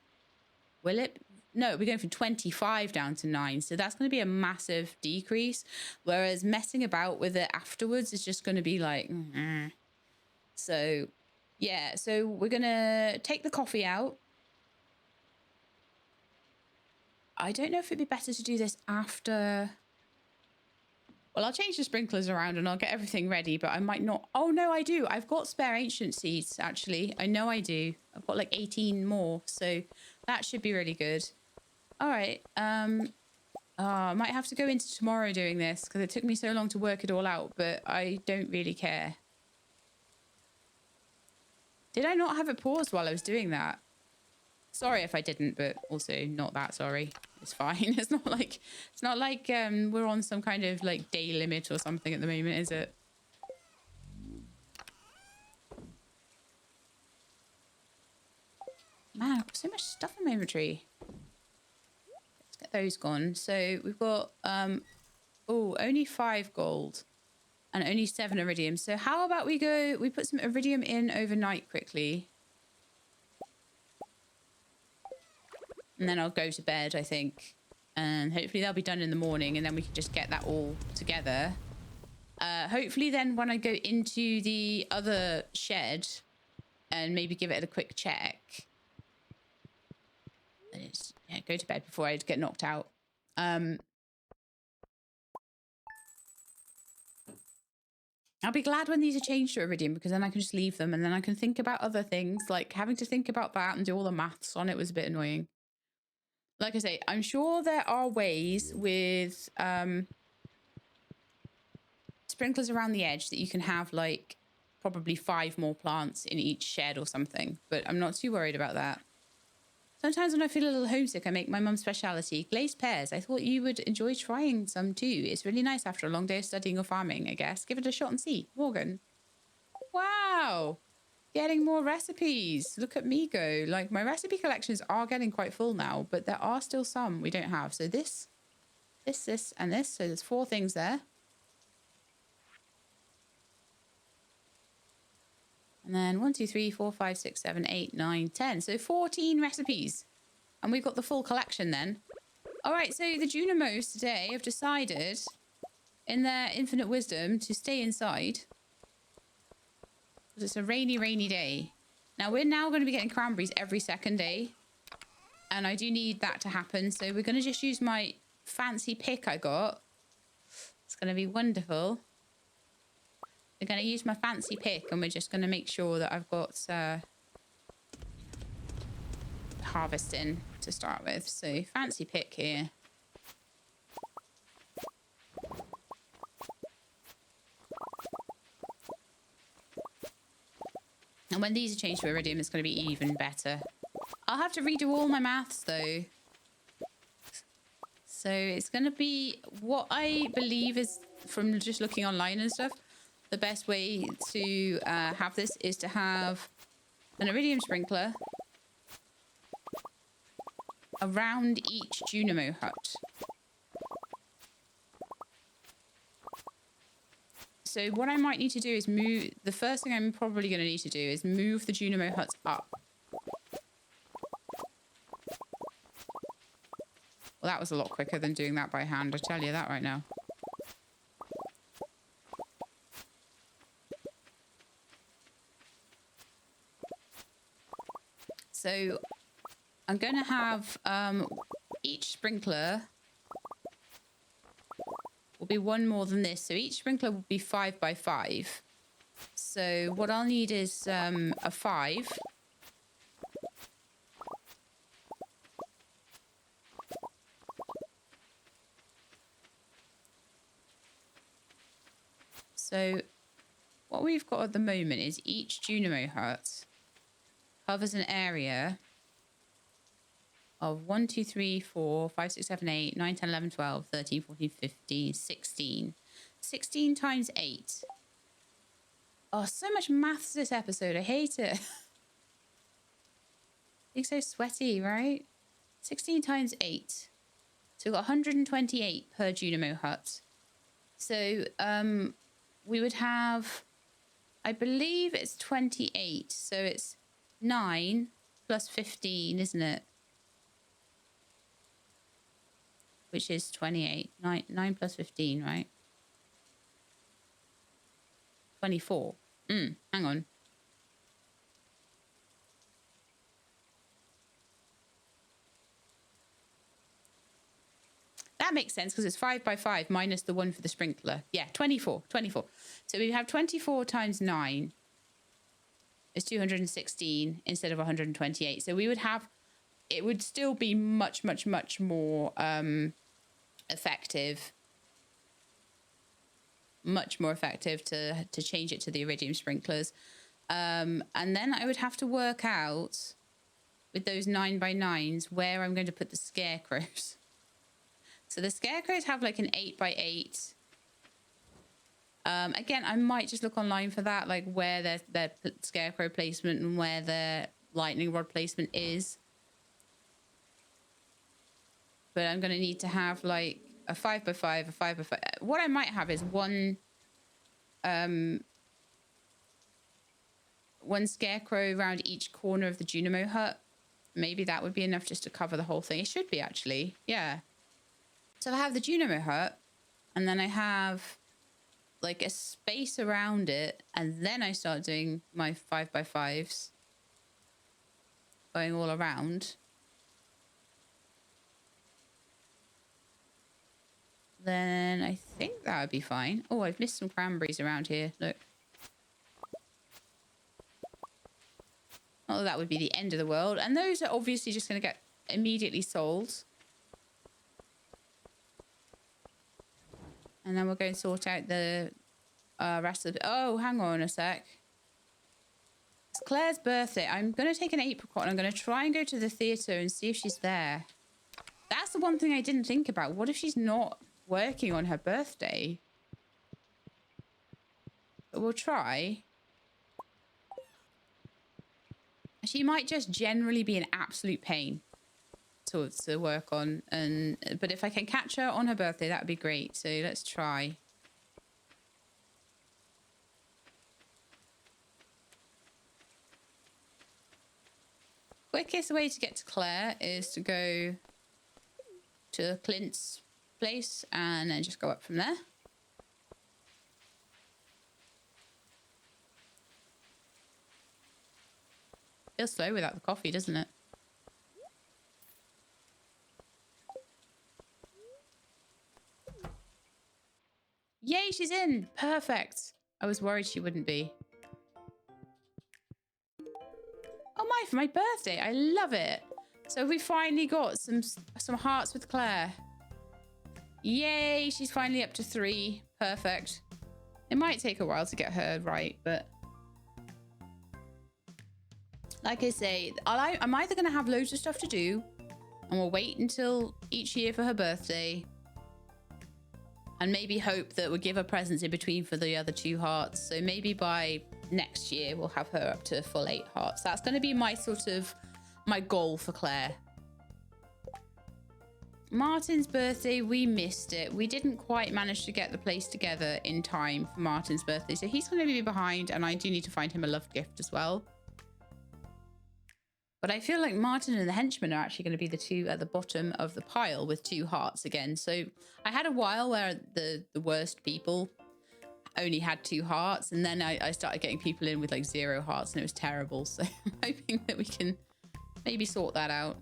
Will it? No, we're going from 25 down to 9. So that's going to be a massive decrease. Whereas messing about with it afterwards is just going to be like... So, yeah. So we're going to take the coffee out. I don't know if it'd be better to do this after... Well, I'll change the sprinklers around and I'll get everything ready, but I might not... Oh, no, I do. I've got spare ancient seeds, actually. I know I do. I've got like 18 more, so that should be really good. All right. I might have to go into tomorrow doing this because it took me so long to work it all out, but I don't really care. Did I not have it paused while I was doing that? Sorry if I didn't, but also not that sorry. It's fine. It's not like we're on some kind of like day limit or something at the moment, is it? Man, I've got so much stuff in my inventory. Let's get those gone. So we've got only 5 gold and only 7 iridium. So how about we put some iridium in overnight quickly. And then I'll go to bed, I think. And hopefully they'll be done in the morning and then we can just get that all together. Hopefully then when I go into the other shed and maybe give it a quick check. Go to bed before I get knocked out. I'll be glad when these are changed to iridium because then I can just leave them and then I can think about other things. Like having to think about that and do all the maths on it was a bit annoying. Like I say, I'm sure there are ways with sprinklers around the edge that you can have like probably 5 more plants in each shed or something. But I'm not too worried about that. Sometimes when I feel a little homesick, I make my mum's speciality, glazed pears. I thought you would enjoy trying some too. It's really nice after a long day of studying or farming, I guess. Give it a shot and see. Morgan. Wow. Getting more recipes. Look at me go. Like, my recipe collections are getting quite full now, but there are still some we don't have. So this, and this. So there's 4 things there. And then 1, 2, 3, 4, 5, 6, 7, 8, 9, 10. So 14 recipes. And we've got the full collection then. All right, so the Junimos today have decided, in their infinite wisdom, to stay inside. Because it's a rainy, rainy day. Now, we're now going to be getting cranberries every second day. And I do need that to happen. So we're going to just use my fancy pick I got. It's going to be wonderful. We're going to use my fancy pick and we're just going to make sure that I've got harvesting to start with. So fancy pick here. And when these are changed to iridium, it's going to be even better. I'll have to redo all my maths though. So it's going to be what I believe is, from just looking online and stuff, the best way to have this is to have an iridium sprinkler around each Junimo hut. So what I might need to do is move... The first thing I'm probably going to need to do is move the Junimo huts up. Well, that was a lot quicker than doing that by hand, I tell you that right now. So I'm going to have each sprinkler will be 1 more than this. So each sprinkler will be 5 by 5. So what I'll need is a 5. So what we've got at the moment is each Junimo hut covers an area of 1, 2, 3, 4, 5, 6, 7, 8, 9, 10, 11, 12, 13, 14, 15, 16. 16 times 8. Oh, so much maths this episode. I hate it. It's so sweaty, right? 16 times 8. So we've got 128 per Junimo hut. So we would have, I believe it's 28. So it's 9 plus 15, isn't it? Which is 28. 9 plus 15, right? 24. Hang on. That makes sense because it's 5 by 5 minus the 1 for the sprinkler. Yeah, 24. 24. So we have 24 times 9 is 216 instead of 128. So we would have, it would still be much, much, much more effective. Much more effective to change it to the iridium sprinklers. And then I would have to work out with those 9x9s where I'm going to put the scarecrows. So the scarecrows have like an 8x8. Again, I might just look online for that, like where their scarecrow placement and where their lightning rod placement is. But I'm going to need to have like a 5x5, a 5x5. What I might have is one scarecrow around each corner of the Junimo hut. Maybe that would be enough just to cover the whole thing. It should be, actually. Yeah. So I have the Junimo hut, and then I have like a space around it, and then I start doing my 5x5s going all around. Then I think that would be fine. Oh, I've missed some cranberries around here. Look. Oh, that would be the end of the world. And those are obviously just going to get immediately sold. And then we'll go and sort out the rest of the... Oh, hang on a sec. It's Claire's birthday. I'm going to take an apricot and I'm going to try and go to the theatre and see if she's there. That's the one thing I didn't think about. What if she's not working on her birthday? But we'll try. She might just generally be an absolute pain to work on, but if I can catch her on her birthday, that would be great. So let's try. Quickest way to get to Claire is to go to Clint's place and then just go up from there. Feels slow without the coffee, doesn't it? Yay, she's in. Perfect. I was worried she wouldn't be. Oh my, for my birthday. I love it. So we finally got some hearts with Claire. Yay, she's finally up to 3. Perfect. It might take a while to get her right, but like I say, I'm either going to have loads of stuff to do and we'll wait until each year for her birthday and maybe hope that we'll give her presents in between for the other 2 hearts. So maybe by next year, we'll have her up to a full 8 hearts. That's going to be my my goal for Claire. Martin's birthday, we missed it. We didn't quite manage to get the place together in time for Martin's birthday. So he's going to be behind and I do need to find him a love gift as well. But I feel like Martin and the henchman are actually going to be the 2 at the bottom of the pile with 2 hearts again. So I had a while where the worst people only had 2 hearts. And then I started getting people in with like 0 hearts and it was terrible. So I'm hoping that we can maybe sort that out.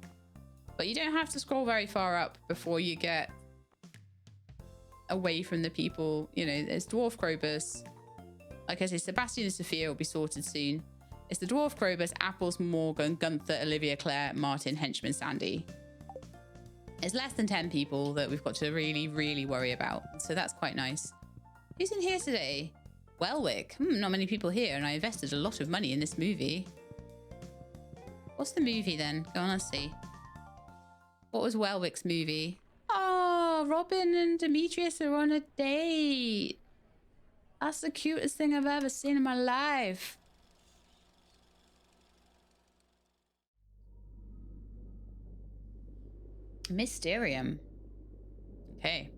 But you don't have to scroll very far up before you get away from the people. You know, there's Dwarf Krobus. Like I say, Sebastian and Sophia will be sorted soon. It's the Dwarf Krobus, Apples, Morgan, Gunther, Olivia, Claire, Martin, Henchman, Sandy. It's less than 10 people that we've got to really, really worry about. So that's quite nice. Who's in here today? Welwick. Not many people here, and I invested a lot of money in this movie. What's the movie then? Go on, let's see. What was Welwick's movie? Oh, Robin and Demetrius are on a date. That's the cutest thing I've ever seen in my life. Mysterium. Okay.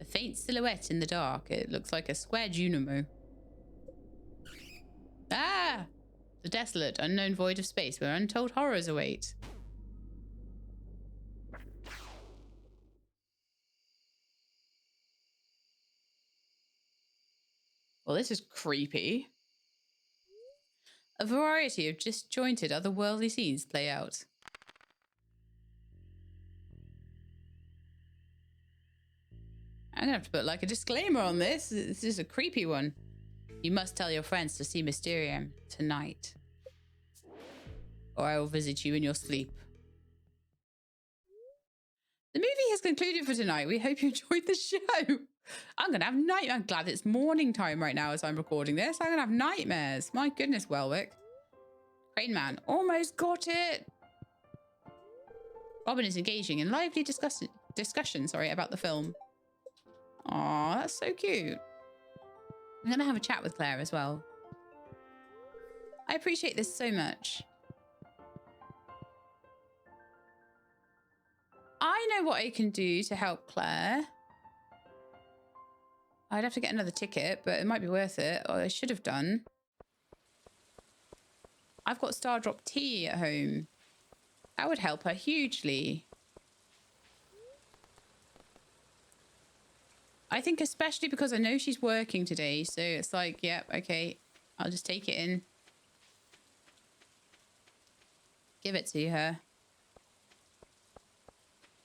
A faint silhouette in the dark. It looks like a square Junimo. Ah! The desolate, unknown void of space where untold horrors await. Well, this is creepy. A variety of disjointed otherworldly scenes play out. I'm gonna have to put like a disclaimer on this. This is a creepy one. You must tell your friends to see Mysterium tonight, or I will visit you in your sleep. The movie has concluded for tonight. We hope you enjoyed the show. I'm going to have nightmares. I'm glad it's morning time right now as I'm recording this. I'm going to have nightmares. My goodness, Welwick. Crane Man. Almost got it. Robin is engaging in lively discussion about the film. Aw, that's so cute. I'm going to have a chat with Claire as well. I appreciate this so much. I know what I can do to help Claire. I'd have to get another ticket, but it might be worth it. Or I should have done. I've got Star Drop tea at home. That would help her hugely. I think especially because I know she's working today. So it's like, yep, okay. I'll just take it in. Give it to her.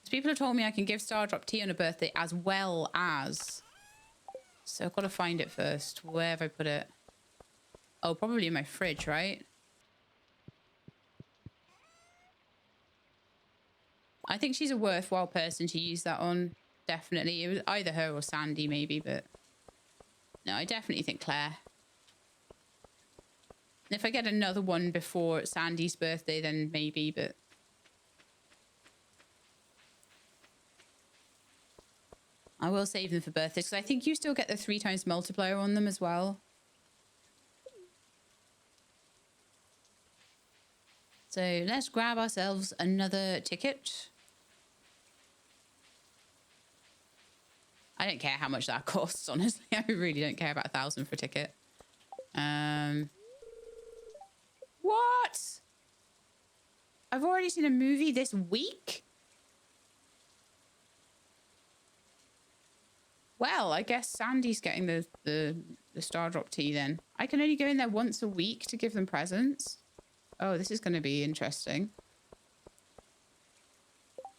People have told me I can give Star Drop tea on a birthday as well as. So I've got to find it first. Where have I put it? Oh, probably in my fridge, right? I think she's a worthwhile person to use that on. Definitely. It was either her or Sandy, maybe, but no, I definitely think Claire. And if I get another one before Sandy's birthday, then maybe, but I will save them for birthdays because I think you still get the 3 times multiplier on them as well. So let's grab ourselves another ticket. I don't care how much that costs, honestly. I really don't care about 1,000 for a ticket. What? I've already seen a movie this week? Well, I guess Sandy's getting the Star Drop tea then. I can only go in there once a week to give them presents. Oh, this is going to be interesting.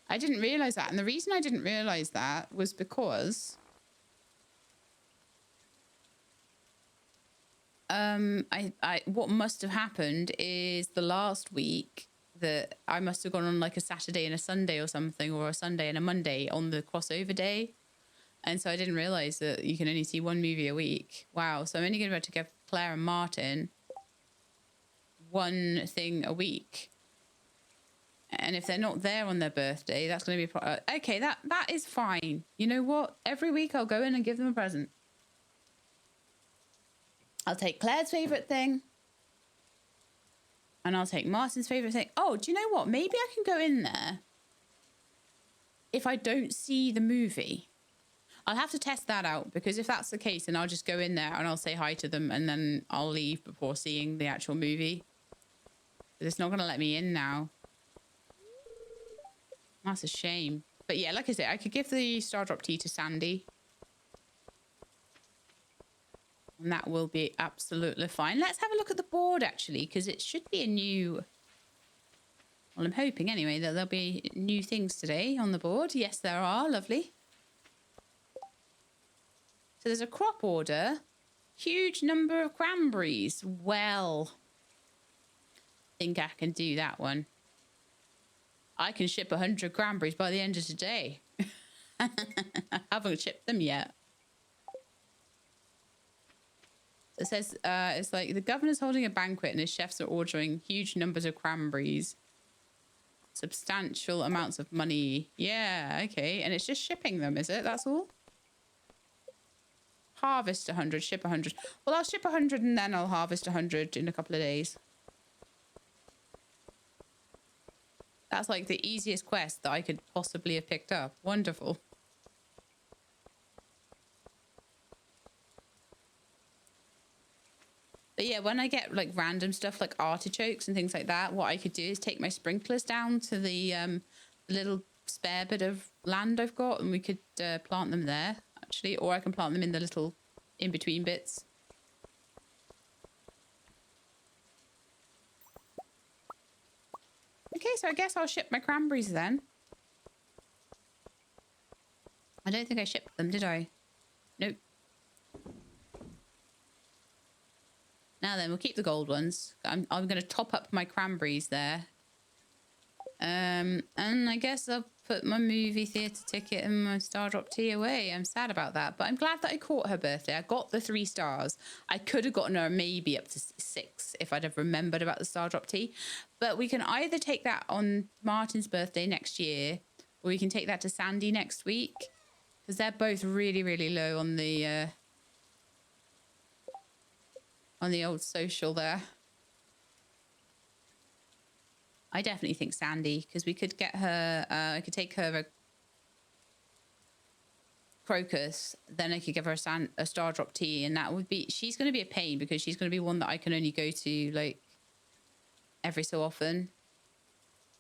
I didn't realize that. And the reason I didn't realize that was because what must have happened is the last week that I must have gone on like a Saturday and a Sunday or something, or a Sunday and a Monday on the crossover day. And so I didn't realize that you can only see one movie a week. Wow. So I'm only going to be able to give Claire and Martin one thing a week. And if they're not there on their birthday, that's going to be a problem. Okay, that is fine. You know what? Every week I'll go in and give them a present. I'll take Claire's favourite thing. And I'll take Martin's favourite thing. Oh, do you know what? Maybe I can go in there if I don't see the movie. I'll have to test that out, because if that's the case, then I'll just go in there and I'll say hi to them and then I'll leave before seeing the actual movie. But it's not going to let me in now. That's a shame. But yeah, like I said, I could give the Star Drop tea to Sandy. And that will be absolutely fine. Let's have a look at the board, actually, because it should be a new... Well, I'm hoping, anyway, that there'll be new things today on the board. Yes, there are. Lovely. So there's a crop order. Huge number of cranberries. Well, I think I can do that one. I can ship 100 cranberries by the end of today. I haven't shipped them yet. It says, it's like the governor's holding a banquet and his chefs are ordering huge numbers of cranberries. Substantial amounts of money. Yeah, okay. And it's just shipping them, is it? That's all? Harvest 100, ship 100. Well, I'll ship 100 and then I'll harvest 100 in a couple of days. That's like the easiest quest that I could possibly have picked up. Wonderful. But yeah, when I get like random stuff like artichokes and things like that, what I could do is take my sprinklers down to the little spare bit of land I've got, and we could plant them there, actually. Or I can plant them in the little in-between bits. Okay, so I guess I'll ship my cranberries then. I don't think I shipped them, did I? Nope. Now then, we'll keep the gold ones. I'm going to top up my cranberries there. And I guess I'll put my movie theatre ticket and my Star Drop tea away. I'm sad about that, but I'm glad that I caught her birthday. I got the 3 stars. I could have gotten her maybe up to 6 if I'd have remembered about the Star Drop tea. But we can either take that on Martin's birthday next year, or we can take that to Sandy next week, because they're both really, really low on the old social there. I definitely think Sandy, because we could get her, I could take her a crocus, then I could give her a Star Drop tea, and that would be, she's going to be a pain because she's going to be one that I can only go to like every so often.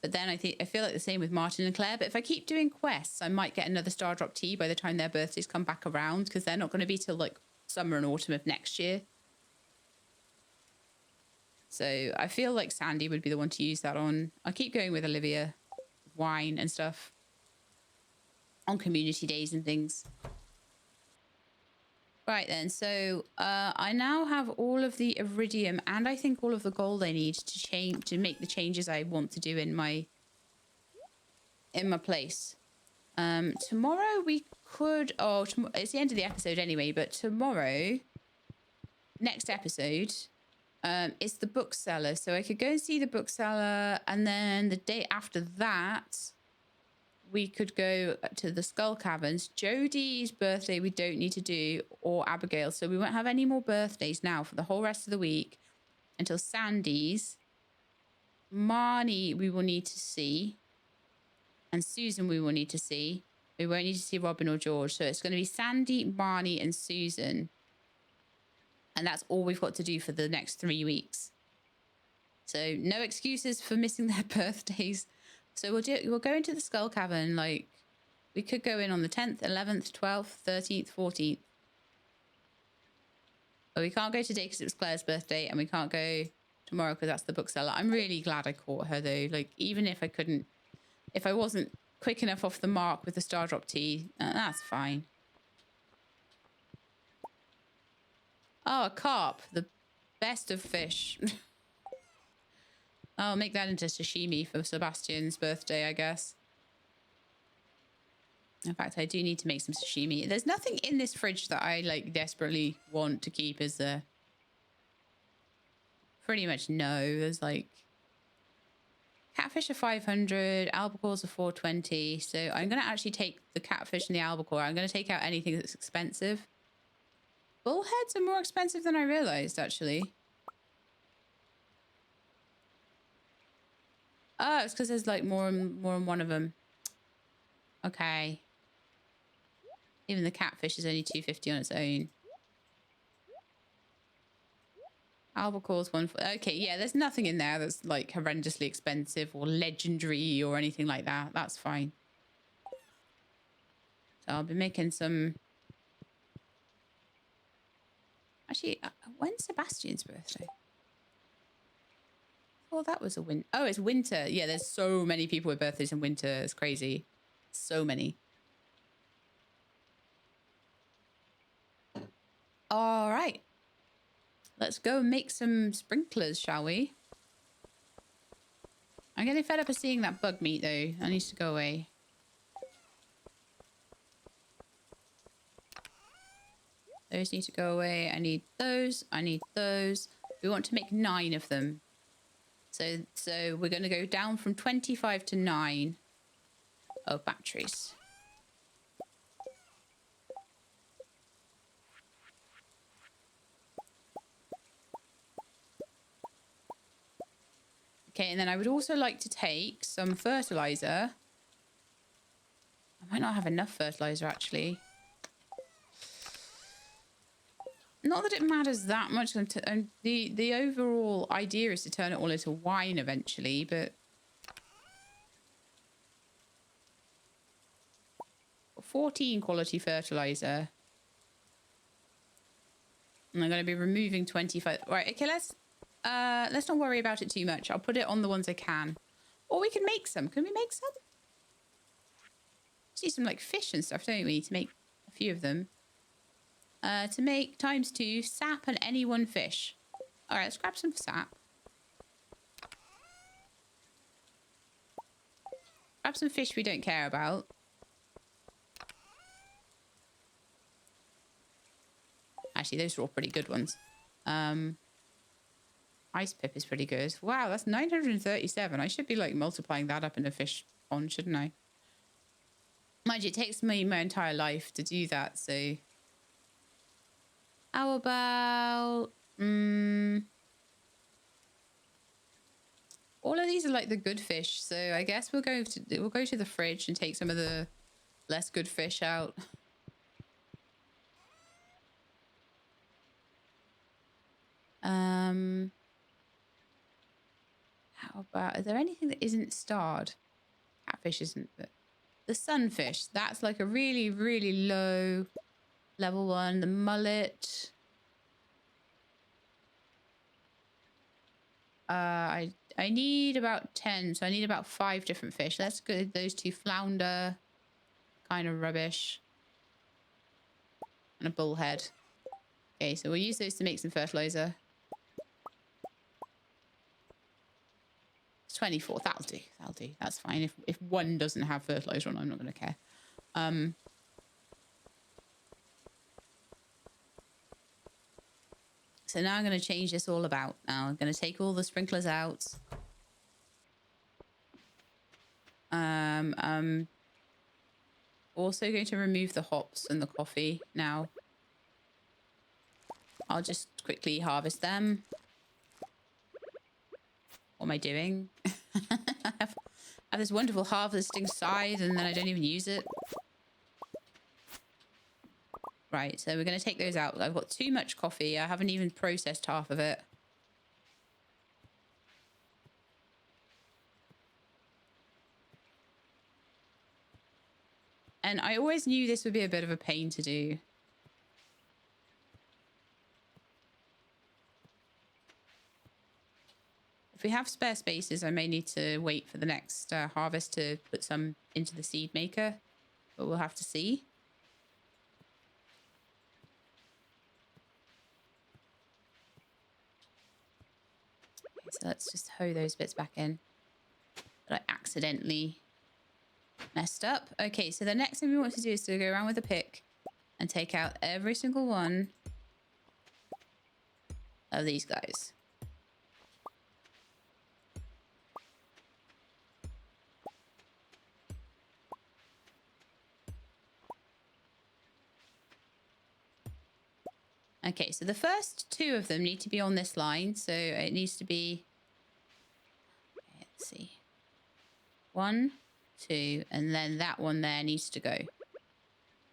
But then I feel like the same with Martin and Claire. But if I keep doing quests, I might get another Star Drop tea by the time their birthdays come back around, because they're not going to be till like summer and autumn of next year. So I feel like Sandy would be the one to use that on. I'll keep going with Olivia, wine and stuff on community days and things. Right then, so I now have all of the iridium and I think all of the gold I need to make the changes I want to do in my place. Tomorrow we could, it's the end of the episode anyway, but tomorrow, next episode, it's the bookseller. So I could go and see the bookseller, and then the day after that, we could go to the Skull Caverns. Jodie's birthday we don't need to do, or Abigail. So we won't have any more birthdays now for the whole rest of the week until Sandy's. Marnie we will need to see. And Susan we will need to see. We won't need to see Robin or George. So it's going to be Sandy, Marnie and Susan. And that's all we've got to do for the next 3 weeks. So no excuses for missing their birthdays. So we'll go into the Skull Cavern. Like, we could go in on the 10th, 11th, 12th, 13th, 14th. But we can't go today because it was Claire's birthday, and we can't go tomorrow because that's the bookseller. I'm really glad I caught her though. Like, even if I wasn't quick enough off the mark with the Star Drop tea, that's fine. Oh, a carp, the best of fish. I'll make that into sashimi for Sebastian's birthday, I guess. In fact, I do need to make some sashimi. There's nothing in this fridge that I like desperately want to keep, is there? Pretty much no. There's like catfish are 500, albacores are 420. So I'm going to actually take the catfish and the albacore. I'm going to take out anything that's expensive. Bullheads are more expensive than I realized, actually. Oh, it's because there's like more than one of them. Okay. Even the catfish is only 250 on its own. Albacore's one. Okay, yeah, there's nothing in there that's like horrendously expensive or legendary or anything like that. That's fine. So I'll be making some. Actually, when's Sebastian's birthday? Oh, that was a winter. Oh, it's winter. Yeah, there's so many people with birthdays in winter. It's crazy. So many. All right. Let's go and make some sprinklers, shall we? I'm getting fed up of seeing that bug meat, though. That needs to go away. Those need to go away. I need those. I need those. We want to make 9 of them. So we're going to go down from 25 to 9. Oh, batteries. Okay, and then I would also like to take some fertilizer. I might not have enough fertilizer, actually. Not that it matters that much. The overall idea is to turn it all into wine eventually, but 14 quality fertilizer. And I'm going to be removing 25. Right, okay, let's not worry about it too much. I'll put it on the ones I can. Or we can make some. Can we make some? See some like fish and stuff, don't we? To make a few of them. To make ×2 sap and any 1 fish. All right, let's grab some sap. grab some fish we don't care about. Actually, those are all pretty good ones. Ice pip is pretty good. Wow, that's 937. I should be like multiplying that up in a fish pond, shouldn't I? Mind you, it takes me my entire life to do that, so... How about... all of these are like the good fish, so I guess we'll go to the fridge and take some of the less good fish out. How about... Is there anything that isn't starred? Catfish isn't, but... The sunfish, that's like a really, really low level one. The mullet. I need about 10, so I need about 5 different fish. Let's go with those 2. Flounder, kind of rubbish. And a bullhead. Okay, so we'll use those to make some fertilizer. 24. That'll do. That'll do. That's fine. If one doesn't have fertilizer on, I'm not going to care. So now I'm going to change this all about. Now I'm going to take all the sprinklers out. I'm also going to remove the hops and the coffee now. I'll just quickly harvest them. What am I doing? I have this wonderful harvesting side and then I don't even use it. Right, so we're going to take those out. I've got too much coffee. I haven't even processed half of it. And I always knew this would be a bit of a pain to do. If we have spare spaces, I may need to wait for the next harvest to put some into the seed maker. But we'll have to see. So let's just hoe those bits back in that I accidentally messed up. Okay, so the next thing we want to do is to go around with a pick and take out every single one of these guys. Okay, so the first 2 of them need to be on this line. So it needs to be, let's see, 1, 2, and then that one there needs to go.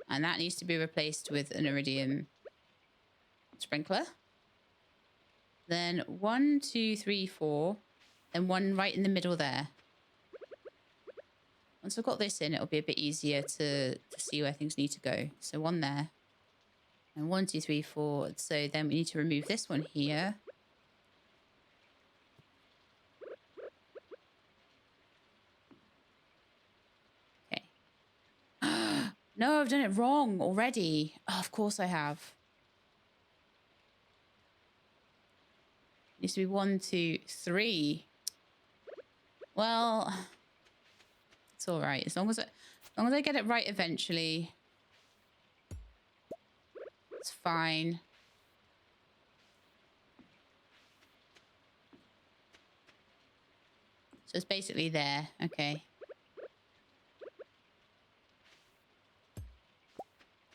And that needs to be replaced with an iridium sprinkler. Then 1, 2, 3, 4, and one right in the middle there. Once I've got this in, it'll be a bit easier to see where things need to go. So 1 there. And 1, 2, 3, 4. So then we need to remove this one here. Okay. No, I've done it wrong already. Oh, of course I have. It needs to be 1, 2, 3. Well, it's all right. As long as I get it right eventually. It's fine. So it's basically there. Okay.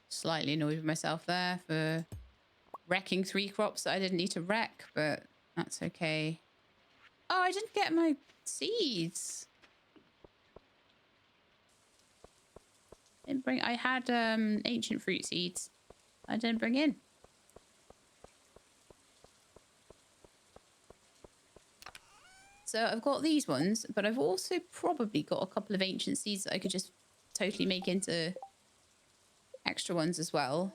Slightly annoyed with myself there for wrecking 3 crops that I didn't need to wreck, but that's okay. Oh, I didn't get my seeds. I had ancient fruit seeds. I didn't bring in. So I've got these ones, but I've also probably got a couple of ancient seeds that I could just totally make into extra ones as well.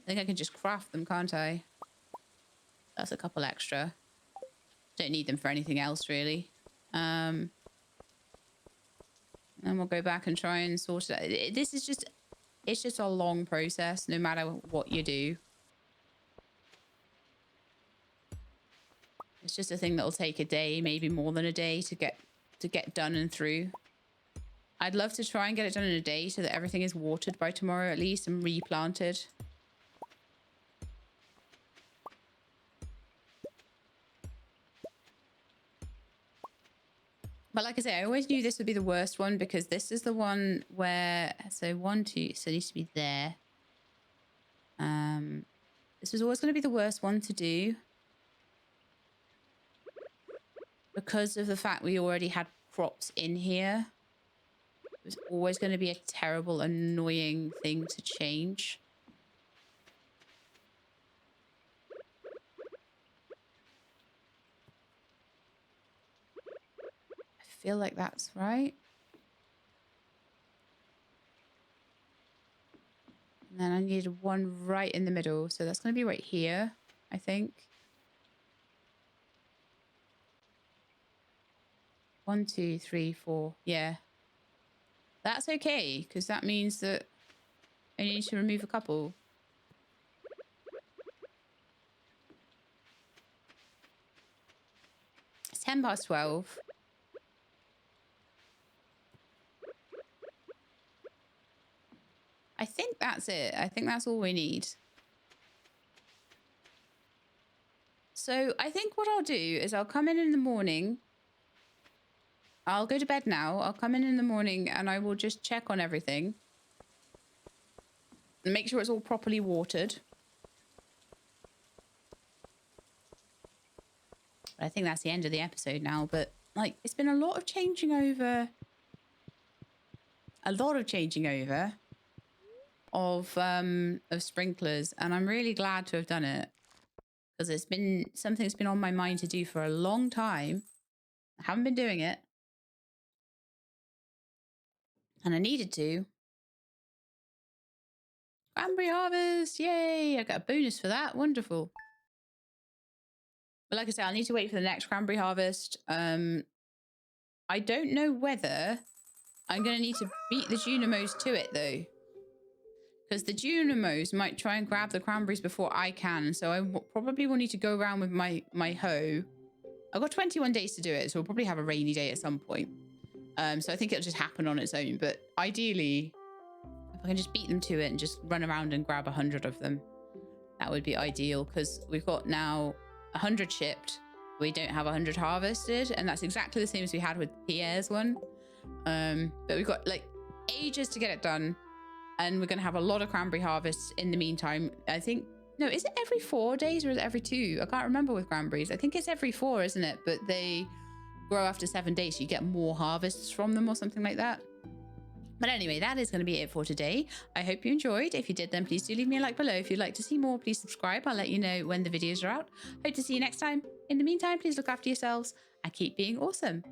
I think I can just craft them, can't I? That's a couple extra. Don't need them for anything else, really. And we'll go back and try and sort it out. This is just... It's just a long process, no matter what you do. It's just a thing that'll take a day, maybe more than a day, to get to get done and through. I'd love to try and get it done in a day so that everything is watered by tomorrow at least and replanted. But like I say, I always knew this would be the worst one because this is the one where, so 1, 2, so it needs to be there. This was always going to be the worst one to do because of the fact we already had crops in here. It was always going to be a terrible, annoying thing to change. I feel like that's right. And then I needed one right in the middle. So that's going to be right here, I think. 1, 2, 3, 4. Yeah. That's okay, because that means that I need to remove a couple. It's 10 past 12. I think that's it. I think that's all we need. So I think what I'll do is I'll come in the morning. I'll go to bed now. I'll come in the morning and I will just check on everything. And make sure it's all properly watered. I think that's the end of the episode now. But like, it's been a lot of changing over. Of sprinklers, and I'm really glad to have done it because it's been something that's been on my mind to do for a long time. I haven't been doing it and I needed to. Cranberry harvest, yay! I got a bonus for that. Wonderful. But like I said, I'll need to wait for the next cranberry harvest. I don't know whether I'm going to need to beat the Junimos to it though, because the Junimos might try and grab the cranberries before I can. So I probably will need to go around with my hoe. I've got 21 days to do it, so we'll probably have a rainy day at some point. So I think it'll just happen on its own. But ideally, if I can just beat them to it and just run around and grab 100 of them, that would be ideal, because we've got now 100 shipped. We don't have 100 harvested, and that's exactly the same as we had with Pierre's one. But we've got like ages to get it done. And we're going to have a lot of cranberry harvests in the meantime. I think, no, is it every 4 days or is it every 2? I can't remember with cranberries. I think it's every 4, isn't it? But they grow after 7 days, so you get more harvests from them or something like that. But anyway, that is going to be it for today. I hope you enjoyed. If you did, then please do leave me a like below. If you'd like to see more, please subscribe. I'll let you know when the videos are out. Hope to see you next time. In the meantime, please look after yourselves and keep being awesome.